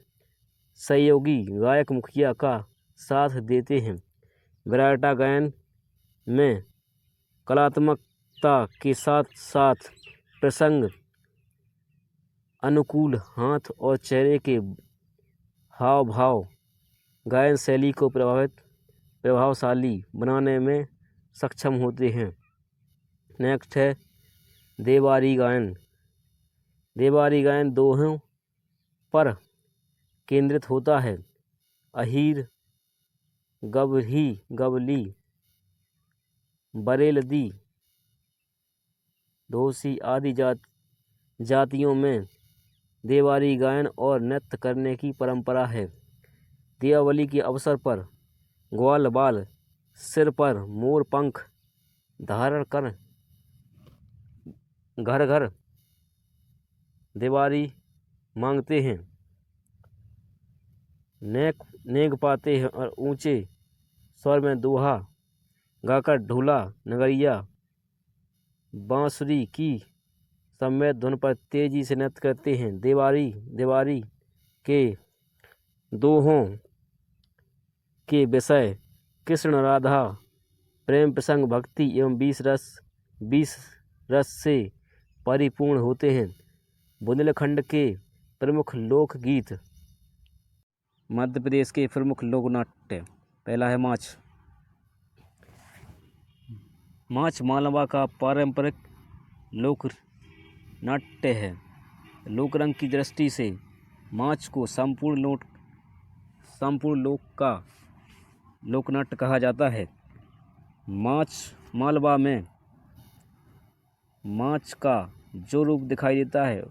सहयोगी गायक मुखिया का साथ देते हैं। बेरायटा गायन में कलात्मकता के साथ साथ प्रसंग अनुकूल हाथ और चेहरे के हाव भाव गायन शैली को प्रभावशाली बनाने में सक्षम होते हैं। नेक्स्ट है देवारी गायन। देवारी गायन दोहों पर केंद्रित होता है। अहीर, गवही, गवली, बरेलदी, धोसी आदि जातियों में देवारी गायन और नृत्य करने की परंपरा है। दीपावली के अवसर पर ग्वाल बाल सिर पर मोर पंख धारण कर घर घर देवारी मांगते हैं, नेग पाते हैं और ऊंचे स्वर में दोहा गाकर ढोला, नगरिया, बांसुरी की सम्मिलित धुन पर तेजी से नृत्य करते हैं। देवारी के दोहों के विषय कृष्ण राधा, प्रेम प्रसंग, भक्ति एवं 20 रस से परिपूर्ण होते हैं। बुंदेलखंड के प्रमुख लोकगीत। मध्य प्रदेश के प्रमुख लोक नाट्य। पहला है माछ। माछ मालवा का पारंपरिक लोक नाट्य है। लोकरंग की दृष्टि से माछ को संपूर्ण लोक का लोकनाट्य कहा जाता है। माछ मालवा में माछ का जो रूप दिखाई देता है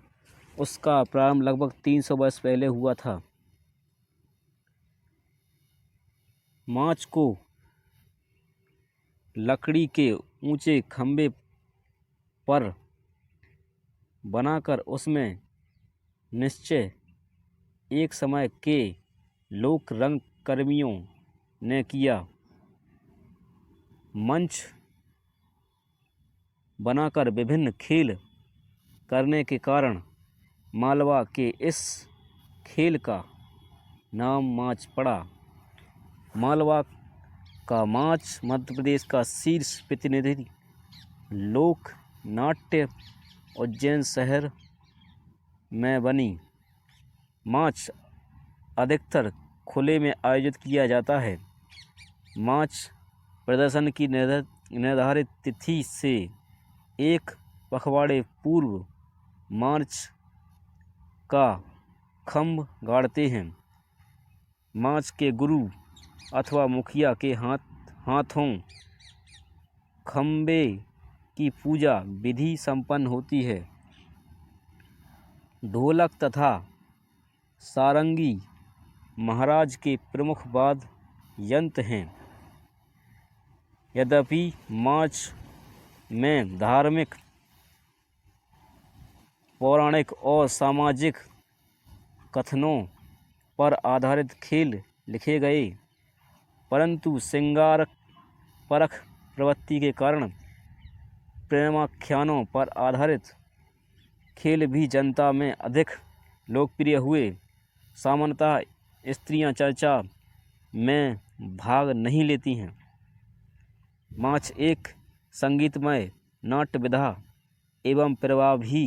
उसका प्रारंभ लगभग 300 वर्ष पहले हुआ था। माछ को लकड़ी के ऊंचे खंभे पर बनाकर उसमें निश्चय एक समय के लोक रंग कर्मियों ने किया। मंच बनाकर विभिन्न खेल करने के कारण मालवा के इस खेल का नाम माछ पड़ा। मालवा का माछ मध्य प्रदेश का शीर्ष प्रतिनिधि लोक नाट्य उज्जैन शहर में बनी। माछ अधिकतर खुले में आयोजित किया जाता है। माछ प्रदर्शन की निर्धारित तिथि से एक पखवाड़े पूर्व मार्च का खम्भ गाड़ते हैं। माछ के गुरु अथवा मुखिया के हाथों खम्भे की पूजा विधि संपन्न होती है। ढोलक तथा सारंगी महाराज के प्रमुख वाद्य यंत्र हैं। यद्यपि माछ में धार्मिक, पौराणिक और सामाजिक कथनों पर आधारित खेल लिखे गए, परंतु श्रृंगार परख प्रवृत्ति के कारण प्रेमाख्यानों पर आधारित खेल भी जनता में अधिक लोकप्रिय हुए। सामान्यतः स्त्रियां चर्चा में भाग नहीं लेती हैं। माछ एक संगीतमय नाट्य विधा एवं प्रभावी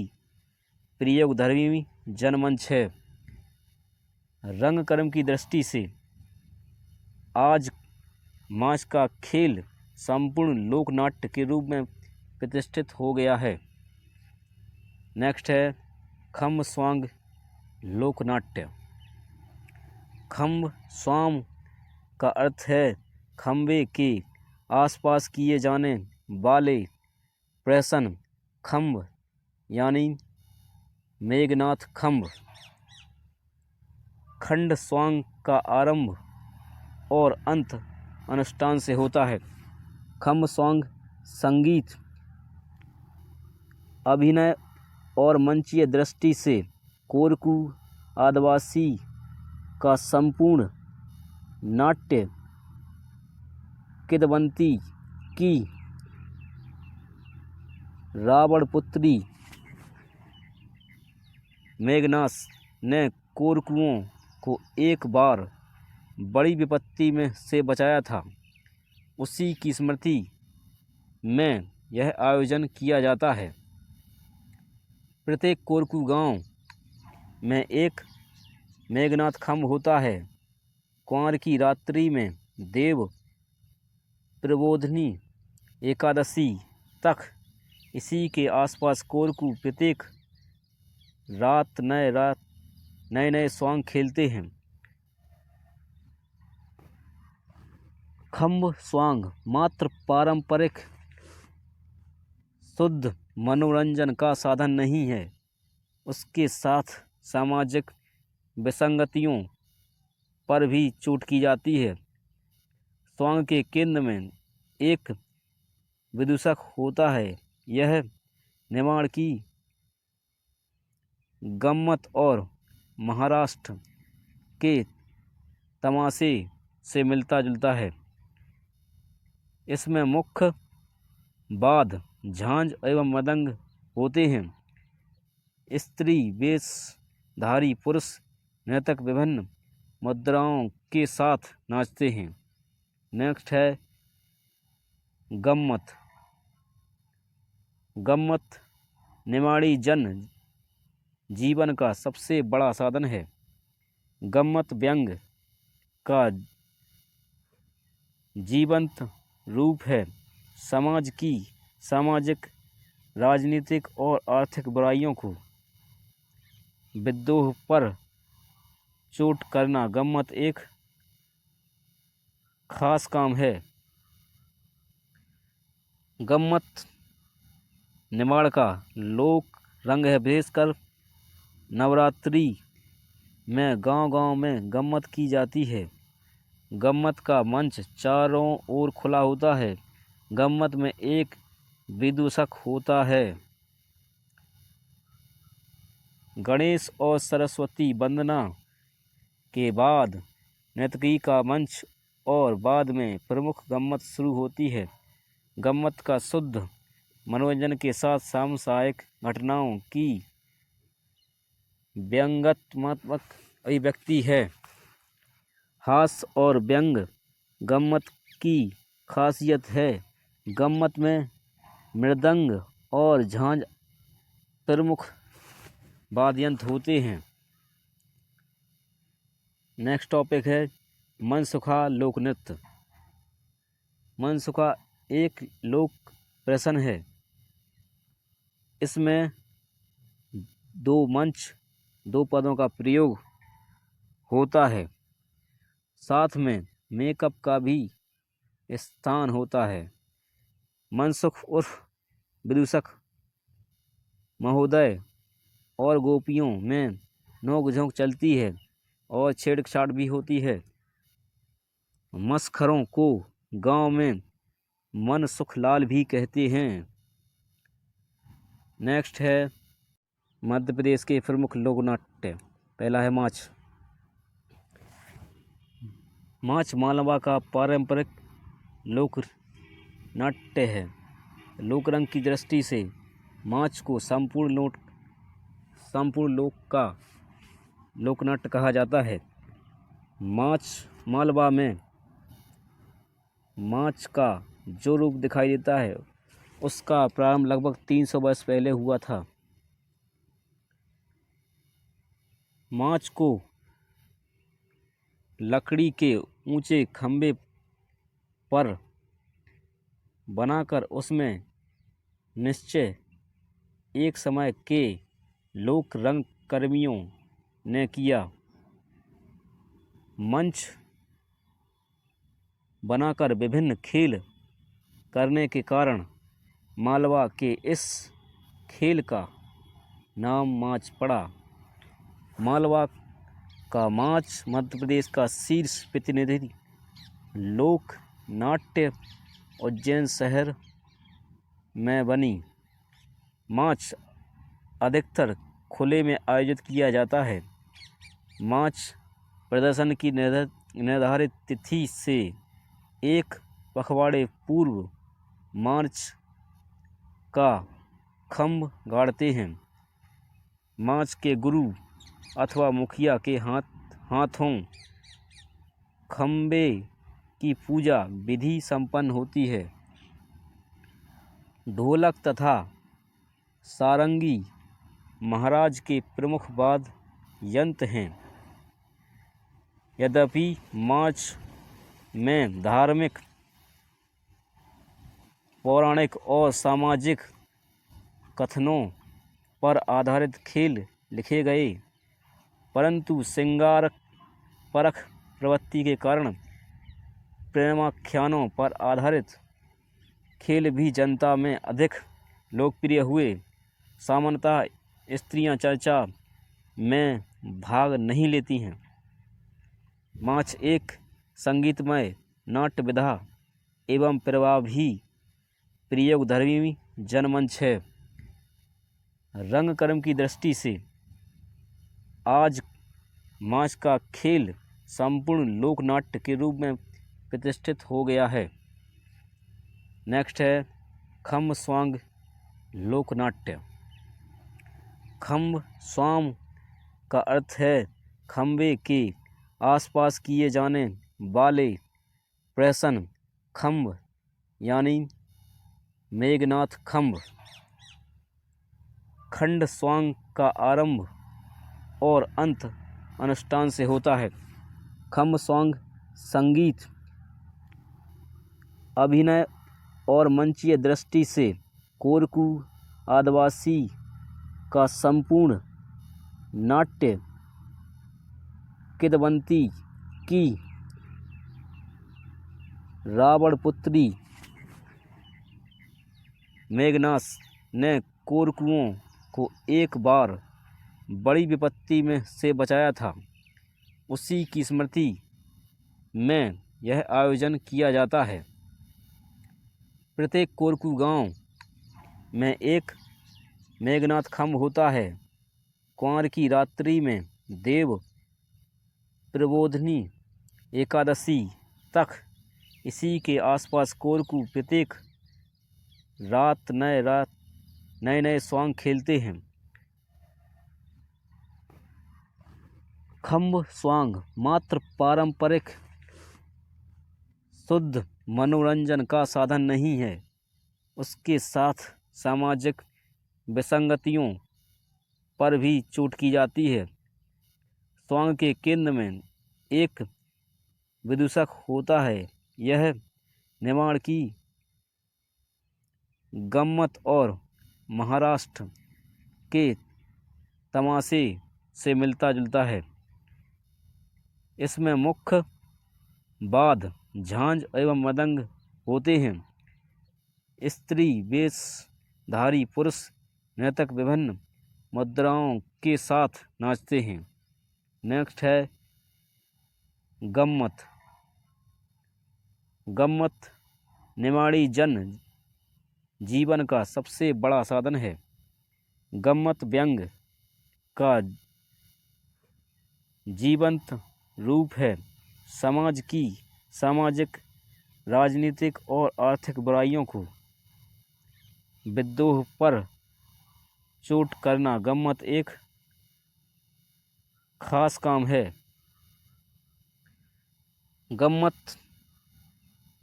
प्रयोगधर्मी जनमंच है। रंग कर्म की दृष्टि से आज माछ का खेल संपूर्ण लोक नाट्य के रूप में प्रतिष्ठित हो गया है। नेक्स्ट है खम्भ स्वांग लोक नाट्य। खम्भ स्वाम का अर्थ है खम्भे के आसपास किए जाने वाले प्रहसन। खम्भ यानी मेघनाथ खम्भ। खंड स्वांग का आरंभ और अंत अनुष्ठान से होता है। खम्भ स्वांग संगीत, अभिनय और मंचीय दृष्टि से कोरकू आदिवासी का संपूर्ण नाट्य किंवदंती की रावणपुत्री मेघनास ने कोरकुओं को एक बार बड़ी विपत्ति में से बचाया था। उसी की स्मृति में यह आयोजन किया जाता है। प्रत्येक कोरकू गांव में एक मेघनाथ खम्भ होता है। कुंवार की रात्रि में देव प्रबोधिनी एकादशी तक इसी के आसपास कोरकू प्रत्येक रात नए नए स्वांग खेलते हैं। खम्भ स्वांग मात्र पारंपरिक शुद्ध मनोरंजन का साधन नहीं है, उसके साथ सामाजिक विसंगतियों पर भी चोट की जाती है। स्वांग के केंद्र में एक विदूषक होता है। यह निमाड़ की गम्मत और महाराष्ट्र के तमाशे से मिलता जुलता है। इसमें मुख्य वाद्य झांझ एवं मृदंग होते हैं। स्त्री वेशधारी पुरुष नर्तक विभिन्न मुद्राओं के साथ नाचते हैं। नेक्स्ट है गम्मत। गम्मत निमाड़ी जन जीवन का सबसे बड़ा साधन है। गम्मत व्यंग का जीवंत रूप है। समाज की सामाजिक, राजनीतिक और आर्थिक बुराइयों को विद्रोह पर चोट करना गम्मत एक खास काम है। गम्मत निमाड़ का लोक रंग है। विशेषकर नवरात्रि में गांव-गांव में गम्मत की जाती है। गम्मत का मंच चारों ओर खुला होता है। गम्मत में एक विदूषक होता है। गणेश और सरस्वती वंदना के बाद नर्तकी का मंच और बाद में प्रमुख गम्मत शुरू होती है। गम्मत का शुद्ध मनोरंजन के साथ सामुदायिक घटनाओं की व्यंग्यात्मक अभिव्यक्ति है। हास्य और व्यंग गम्मत की खासियत है। गम्मत में मृदंग और झांझ प्रमुख वाद्ययंत्र होते हैं। नेक्स्ट टॉपिक है मनसुखा लोक नृत्य। मनसुखा एक लोक प्रदर्शन है। इसमें दो पदों का प्रयोग होता है। साथ में मेकअप का भी स्थान होता है। मनसुख उर्फ विदूषक महोदय और गोपियों में नोक झोंक चलती है और छेड़छाड़ भी होती है। मस्खरों को गांव में मनसुखलाल भी कहते हैं। नेक्स्ट है मध्य प्रदेश के प्रमुख लोक नाट्य। पहला है माछ। माछ मालवा का पारंपरिक लोक नाट्य है। लोक रंग की दृष्टि से माछ को संपूर्ण लोक का लोकनाट्य कहा जाता है। माछ मालवा में माछ का जो रूप दिखाई देता है उसका प्रारंभ लगभग 300 वर्ष पहले हुआ था। माछ को लकड़ी के ऊंचे खंभे पर बनाकर उसमें निश्चय एक समय के लोक रंग कर्मियों ने किया। मंच बनाकर विभिन्न खेल करने के कारण मालवा के इस खेल का नाम माच पड़ा। मालवा का माच मध्य प्रदेश का शीर्ष प्रतिनिधि लोक नाट्य उज्जैन शहर में बनी। माच अधिकतर खुले में आयोजित किया जाता है। माच प्रदर्शन की निर्धारित तिथि से एक पखवाड़े पूर्व मार्च का खम्भ गाड़ते हैं। माच के गुरु अथवा मुखिया के हाथों खम्भे की पूजा विधि संपन्न होती है। ढोलक तथा सारंगी महाराज के प्रमुख वाद्य यंत्र हैं। यद्यपि माच में धार्मिक, पौराणिक और सामाजिक कथनों पर आधारित खेल लिखे गए, परंतु श्रृंगार परख प्रवृत्ति के कारण प्रेमाख्यानों पर आधारित खेल भी जनता में अधिक लोकप्रिय हुए। सामान्यतः स्त्रियां चर्चा में भाग नहीं लेती हैं। माच एक संगीतमय नाट्य विधा एवं प्रभावी प्रयोगधर्मी जनमंच है। रंगकर्म की दृष्टि से आज माच का खेल संपूर्ण लोक नाट्य के रूप में प्रतिष्ठित हो गया है। नेक्स्ट है खम्भ स्वांग लोक नाट्य। खम्भ स्वांग का अर्थ है खम्भे के आसपास किए जाने वाले प्रहसन। खम्भ यानी मेघनाथ खम्भ। खंड स्वांग का आरंभ और अंत अनुष्ठान से होता है। खम्भ स्वांग संगीत, अभिनय और मंचीय दृष्टि से कोरकू आदिवासी का संपूर्ण नाट्य किंवदंती की रावणपुत्री मेघनाद ने कोरकुओं को एक बार बड़ी विपत्ति में से बचाया था। उसी की स्मृति में यह आयोजन किया जाता है। प्रत्येक कोरकू गांव में एक मेघनाद खम्भ होता है। कुंवार की रात्रि में देव प्रबोधिनी एकादशी तक इसी के आसपास कोरकू प्रत्येक रात नए नए स्वांग खेलते हैं। खम्भ स्वांग मात्र पारंपरिक शुद्ध मनोरंजन का साधन नहीं है, उसके साथ सामाजिक विसंगतियों पर भी चोट की जाती है। स्वांग के केंद्र में एक विदूषक होता है। यह निमाड़ की गम्मत और महाराष्ट्र के तमाशे से मिलता जुलता है। इसमें मुख्य वाद्य झांझ एवं मृदंग होते हैं। स्त्री वेशधारी पुरुष नर्तक विभिन्न मुद्राओं के साथ नाचते हैं। नेक्स्ट है गम्मत। गम्मत निमाड़ी जन जीवन का सबसे बड़ा साधन है। गम्मत व्यंग का जीवंत रूप है। समाज की सामाजिक, राजनीतिक और आर्थिक बुराइयों को विद्रोह पर चोट करना गम्मत एक खास काम है। गम्मत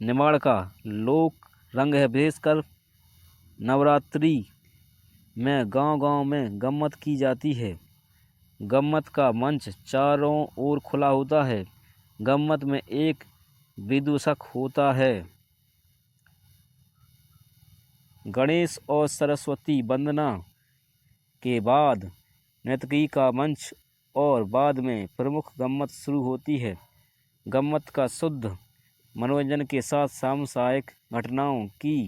निमाड़ का लोक रंग है। विशेषकर नवरात्रि में गांव-गांव में गम्मत की जाती है। गम्मत का मंच चारों ओर खुला होता है। गम्मत में एक विदूषक होता है। गणेश और सरस्वती वंदना के बाद नर्तकी का मंच और बाद में प्रमुख गम्मत शुरू होती है। गम्मत का शुद्ध मनोरंजन के साथ सामुदायिक घटनाओं की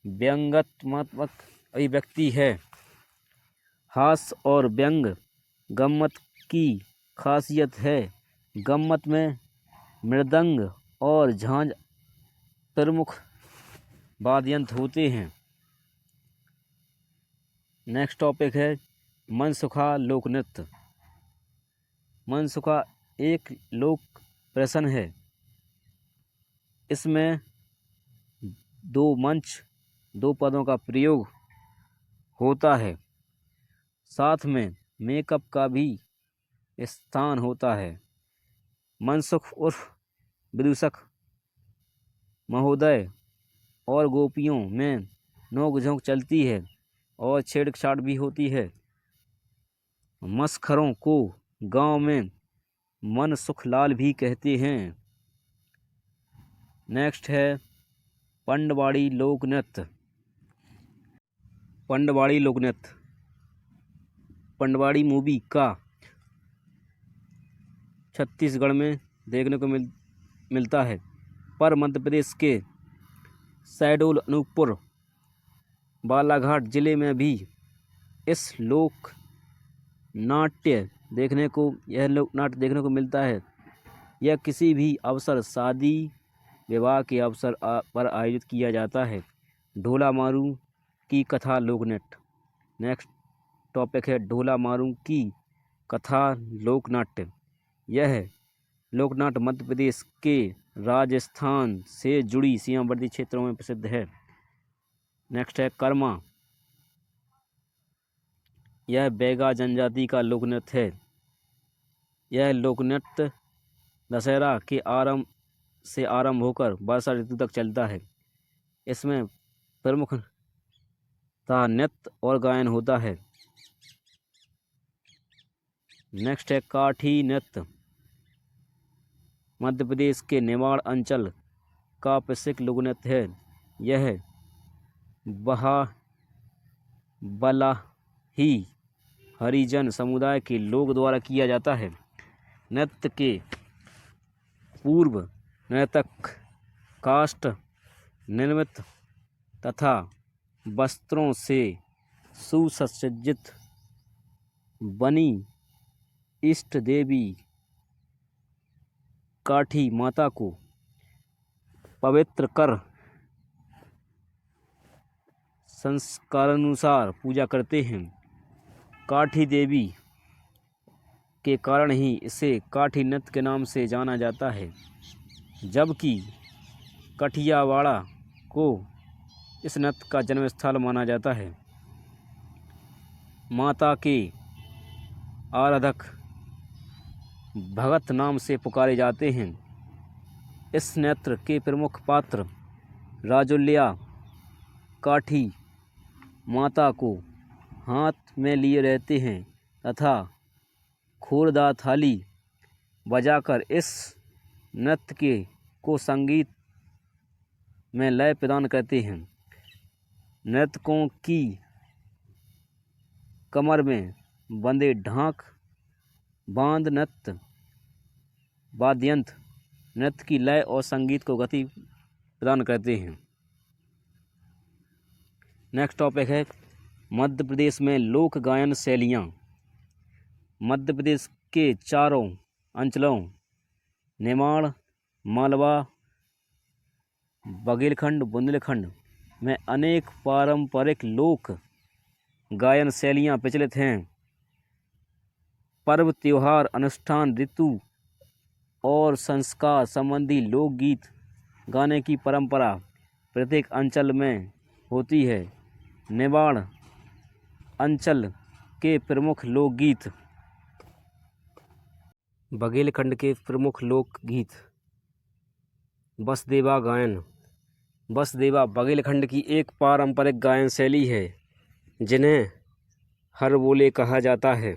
व्यंग्यात्मक अभिव्यक्ति है। हास्य और व्यंग गम्मत की खासियत है। गम्मत में मृदंग और झांझ प्रमुख वाद्ययंत्र होते हैं। नेक्स्ट टॉपिक है मनसुखा लोक नृत्य। मनसुखा एक लोक प्रदर्शन है। इसमें दो पदों का प्रयोग होता है। साथ में मेकअप का भी स्थान होता है। मनसुख उर्फ विदूषक महोदय और गोपियों में नोक झोंक चलती है और छेड़छाड़ भी होती है। मस्खरों को गांव में मनसुखलाल भी कहते हैं। नेक्स्ट है पंडवाड़ी लोक नृत्य। पंडवाड़ी लोक नृत्य पंडवाड़ी मूवी का छत्तीसगढ़ में देखने को मिलता है, पर मध्य प्रदेश के शहडोल, अनूपपुर, बालाघाट जिले में भी इस लोक नाट्य देखने को मिलता है। यह किसी भी अवसर, शादी विवाह के अवसर पर आयोजित किया जाता है। ढोला मारू की कथा लोक नृत्य। नेक्स्ट टॉपिक है ढोला मारू की कथा लोक नाट्य। यह लोकनाट्य मध्य प्रदेश के राजस्थान से जुड़ी सीमावर्ती क्षेत्रों में प्रसिद्ध है। नेक्स्ट है कर्मा। यह बैगा जनजाति का लोक नृत्य है। यह लोक नृत्य दशहरा के आरंभ होकर वर्षा ऋतु तक चलता है। इसमें प्रमुखतः नृत्य और गायन होता है। नेक्स्ट है काठी नृत्य। मध्य प्रदेश के निमाड़ अंचल का प्रसिद्ध लोक नृत्य है। यह बलाही हरिजन समुदाय के लोग द्वारा किया जाता है। नृत्य के पूर्व नर्तक काष्ठ निर्मित तथा वस्त्रों से सुसज्जित बनी इष्ट देवी काठी माता को पवित्र कर संस्कारानुसार पूजा करते हैं। काठी देवी के कारण ही इसे काठी नृत्य के नाम से जाना जाता है, जबकि कठियावाड़ा को इस नृत्य का जन्म स्थल माना जाता है। माता के आराधक भगत नाम से पुकारे जाते हैं। इस नृत्य के प्रमुख पात्र राजोल्या काठी माता को हाथ में लिए रहते हैं तथा खोरदा थाली बजाकर इस नृत्य को संगीत में लय प्रदान करते हैं। नर्तकों की कमर में बंधे ढाक बांध नृत्य वाद्ययंत्र नृत्य की लय और संगीत को गति प्रदान करते हैं। नेक्स्ट टॉपिक है मध्य प्रदेश में लोक गायन शैलियाँ। मध्य प्रदेश के चारों अंचलों निमाड़, मालवा, बघेलखंड, बुंदेलखंड में अनेक पारंपरिक लोक गायन शैलियाँ प्रचलित हैं। पर्व, त्योहार, अनुष्ठान, ऋतु और संस्कार संबंधी लोकगीत गाने की परंपरा प्रत्येक अंचल में होती है। निमाड़ अंचल के प्रमुख लोकगीत। बघेलखंड के प्रमुख लोकगीत बसदेवा गायन। बसदेवा बघेलखंड की एक पारंपरिक गायन शैली है जिन्हें हरबोले कहा जाता है।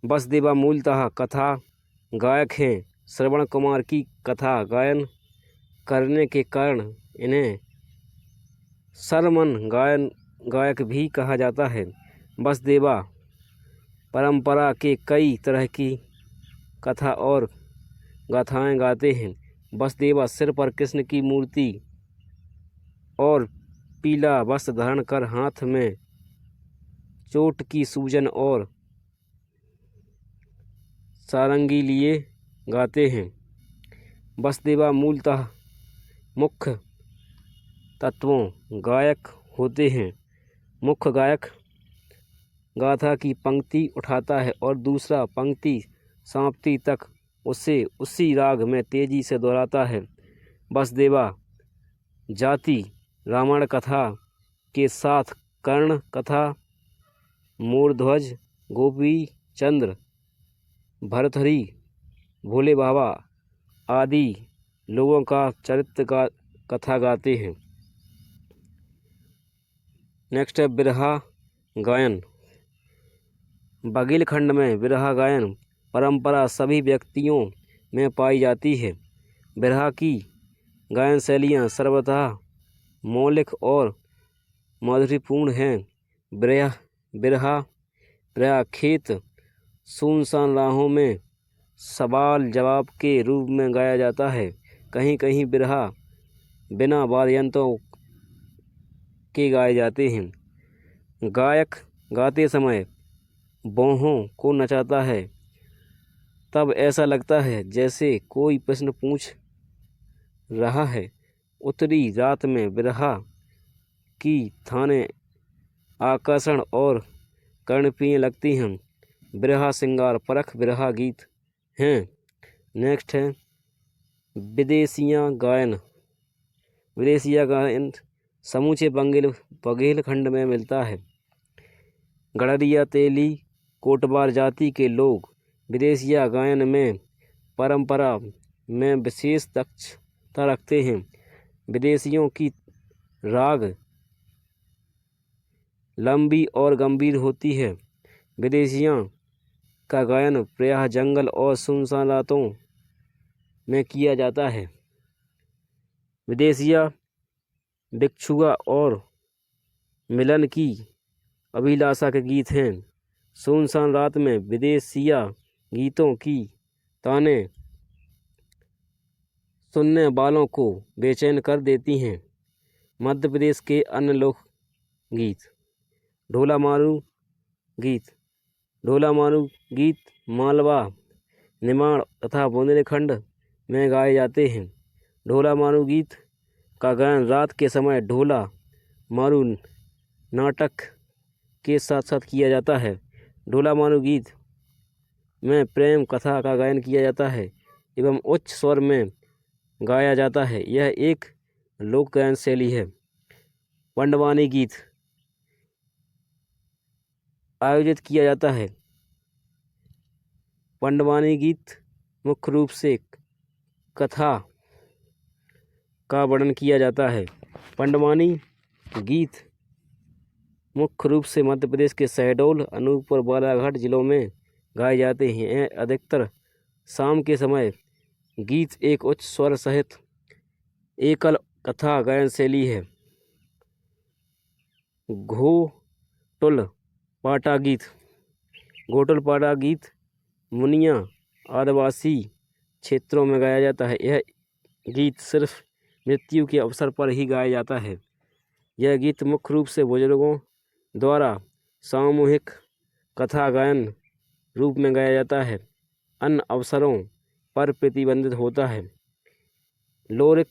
बसदेवा मूलतः कथा गायक हैं। श्रवण कुमार की कथा गायन करने के कारण इन्हें सरमन गायक भी कहा जाता है। बसदेवा परंपरा के कई तरह की कथा और गाथाएं गाते हैं। वसुदेवा सिर पर कृष्ण की मूर्ति और पीला वस्त्र धारण कर हाथ में चोट की सूजन और सारंगी लिए गाते हैं। वसुदेवा मूलतः मुख्य तत्वों गायक होते हैं। मुख्य गायक गाथा की पंक्ति उठाता है और दूसरा पंक्ति समाप्ति तक उसे उसी राग में तेजी से दोहराता है। वसुदेवा जाति रामायण कथा के साथ कर्ण कथा, मोरध्वज, गोपी चंद्र, भरथरी, भोले बाबा आदि लोगों का चरित्र का कथा गाते हैं। नेक्स्ट है बिरहा गायन। बघेलखंड में बिरहा गायन परंपरा सभी व्यक्तियों में पाई जाती है। बिरहा की गायन शैलियाँ सर्वतः मौलिक और माधुर्यपूर्ण हैं। बिरहा प्रायः खेत सुनसान राहों में सवाल जवाब के रूप में गाया जाता है। कहीं कहीं बिरहा बिना वाद्य यंत्रों के गाए जाते हैं। गायक गाते समय बाहों को नचाता है, तब ऐसा लगता है जैसे कोई प्रश्न पूछ रहा है। उत्तरी रात में बिरहा की थाने आकर्षण और कर्णप्रिय लगती हैं। बिरहा श्रृंगार परख बिरहा गीत हैं। नेक्स्ट है विदेशिया गायन। विदेशिया गायन समूचे बघेलखंड में मिलता है। गड़रिया, तेली, कोटवार जाति के लोग विदेशिया गायन में परंपरा में विशेष दक्षता रखते हैं। विदेशियों की राग लंबी और गंभीर होती है। विदेशियों का गायन प्रायः जंगल और सुनसान रातों में किया जाता है। विदेशिया भिक्षुआ और मिलन की अभिलाषा के गीत हैं। सुनसान रात में विदेशिया गीतों की ताने सुनने वालों को बेचैन कर देती हैं। मध्य प्रदेश के अन्य लोक गीत। ढोला मारू गीत। ढोला मारू गीत मालवा, निमाड़ तथा बुंदेलखंड में गाए जाते हैं। ढोला मारू गीत का गायन रात के समय ढोला मारू नाटक के साथ साथ किया जाता है। ढोला मारू गीत में प्रेम कथा का गायन किया जाता है एवं उच्च स्वर में गाया जाता है। यह एक लोक गायन शैली है। पंडवानी गीत आयोजित किया जाता है। पंडवानी गीत मुख्य रूप से कथा का वर्णन किया जाता है। पंडवानी गीत मुख्य रूप से मध्य प्रदेश के शहडोल, अनूपपुर, बालाघाट जिलों में गाए जाते हैं। यह अधिकतर शाम के समय गीत एक उच्च स्वर सहित एकल कथा गायन शैली है। घोटुल पाटा गीत। घोटुल पाटा गीत मुनिया आदिवासी क्षेत्रों में गाया जाता है। यह गीत सिर्फ मृत्यु के अवसर पर ही गाया जाता है। यह गीत मुख्य रूप से बुजुर्गों द्वारा सामूहिक कथा गायन रूप में गाया जाता है। अन्य अवसरों पर प्रतिबंधित होता है। लोरिक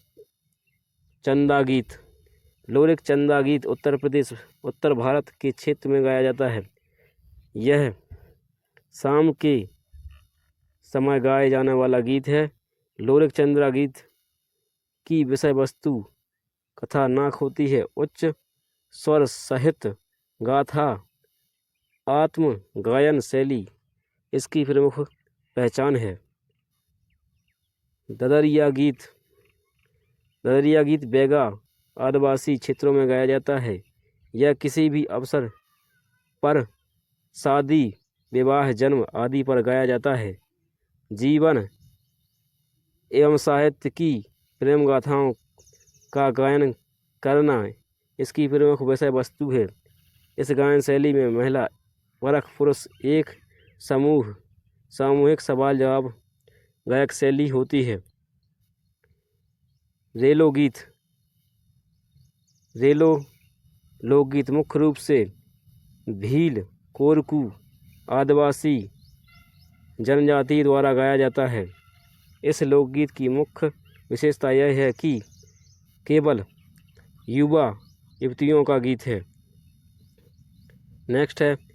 चंदा गीत। लोरिक चंदा गीत उत्तर प्रदेश, उत्तर भारत के क्षेत्र में गाया जाता है। यह शाम के समय गाए जाने वाला गीत है। लोरिक चंदा गीत की विषय वस्तु कथानक होती है। उच्च स्वर सहित गाथा आत्म गायन शैली इसकी प्रमुख पहचान है। ददरिया गीत। ददरिया गीत बैगा आदिवासी क्षेत्रों में गाया जाता है। यह किसी भी अवसर पर शादी, विवाह, जन्म आदि पर गाया जाता है। जीवन एवं साहित्य की प्रेम गाथाओं का गायन करना इसकी प्रमुख विषय वस्तु है। इस गायन शैली में महिला वर्ग पुरुष एक समूह सामूहिक सवाल जवाब गायक शैली होती है। रेलो गीत। रेलो लोकगीत मुख्य रूप से भील, कोरकू आदिवासी जनजाति द्वारा गाया जाता है। इस लोकगीत की मुख्य विशेषता यह है कि केवल युवा युवतियों का गीत है। नेक्स्ट है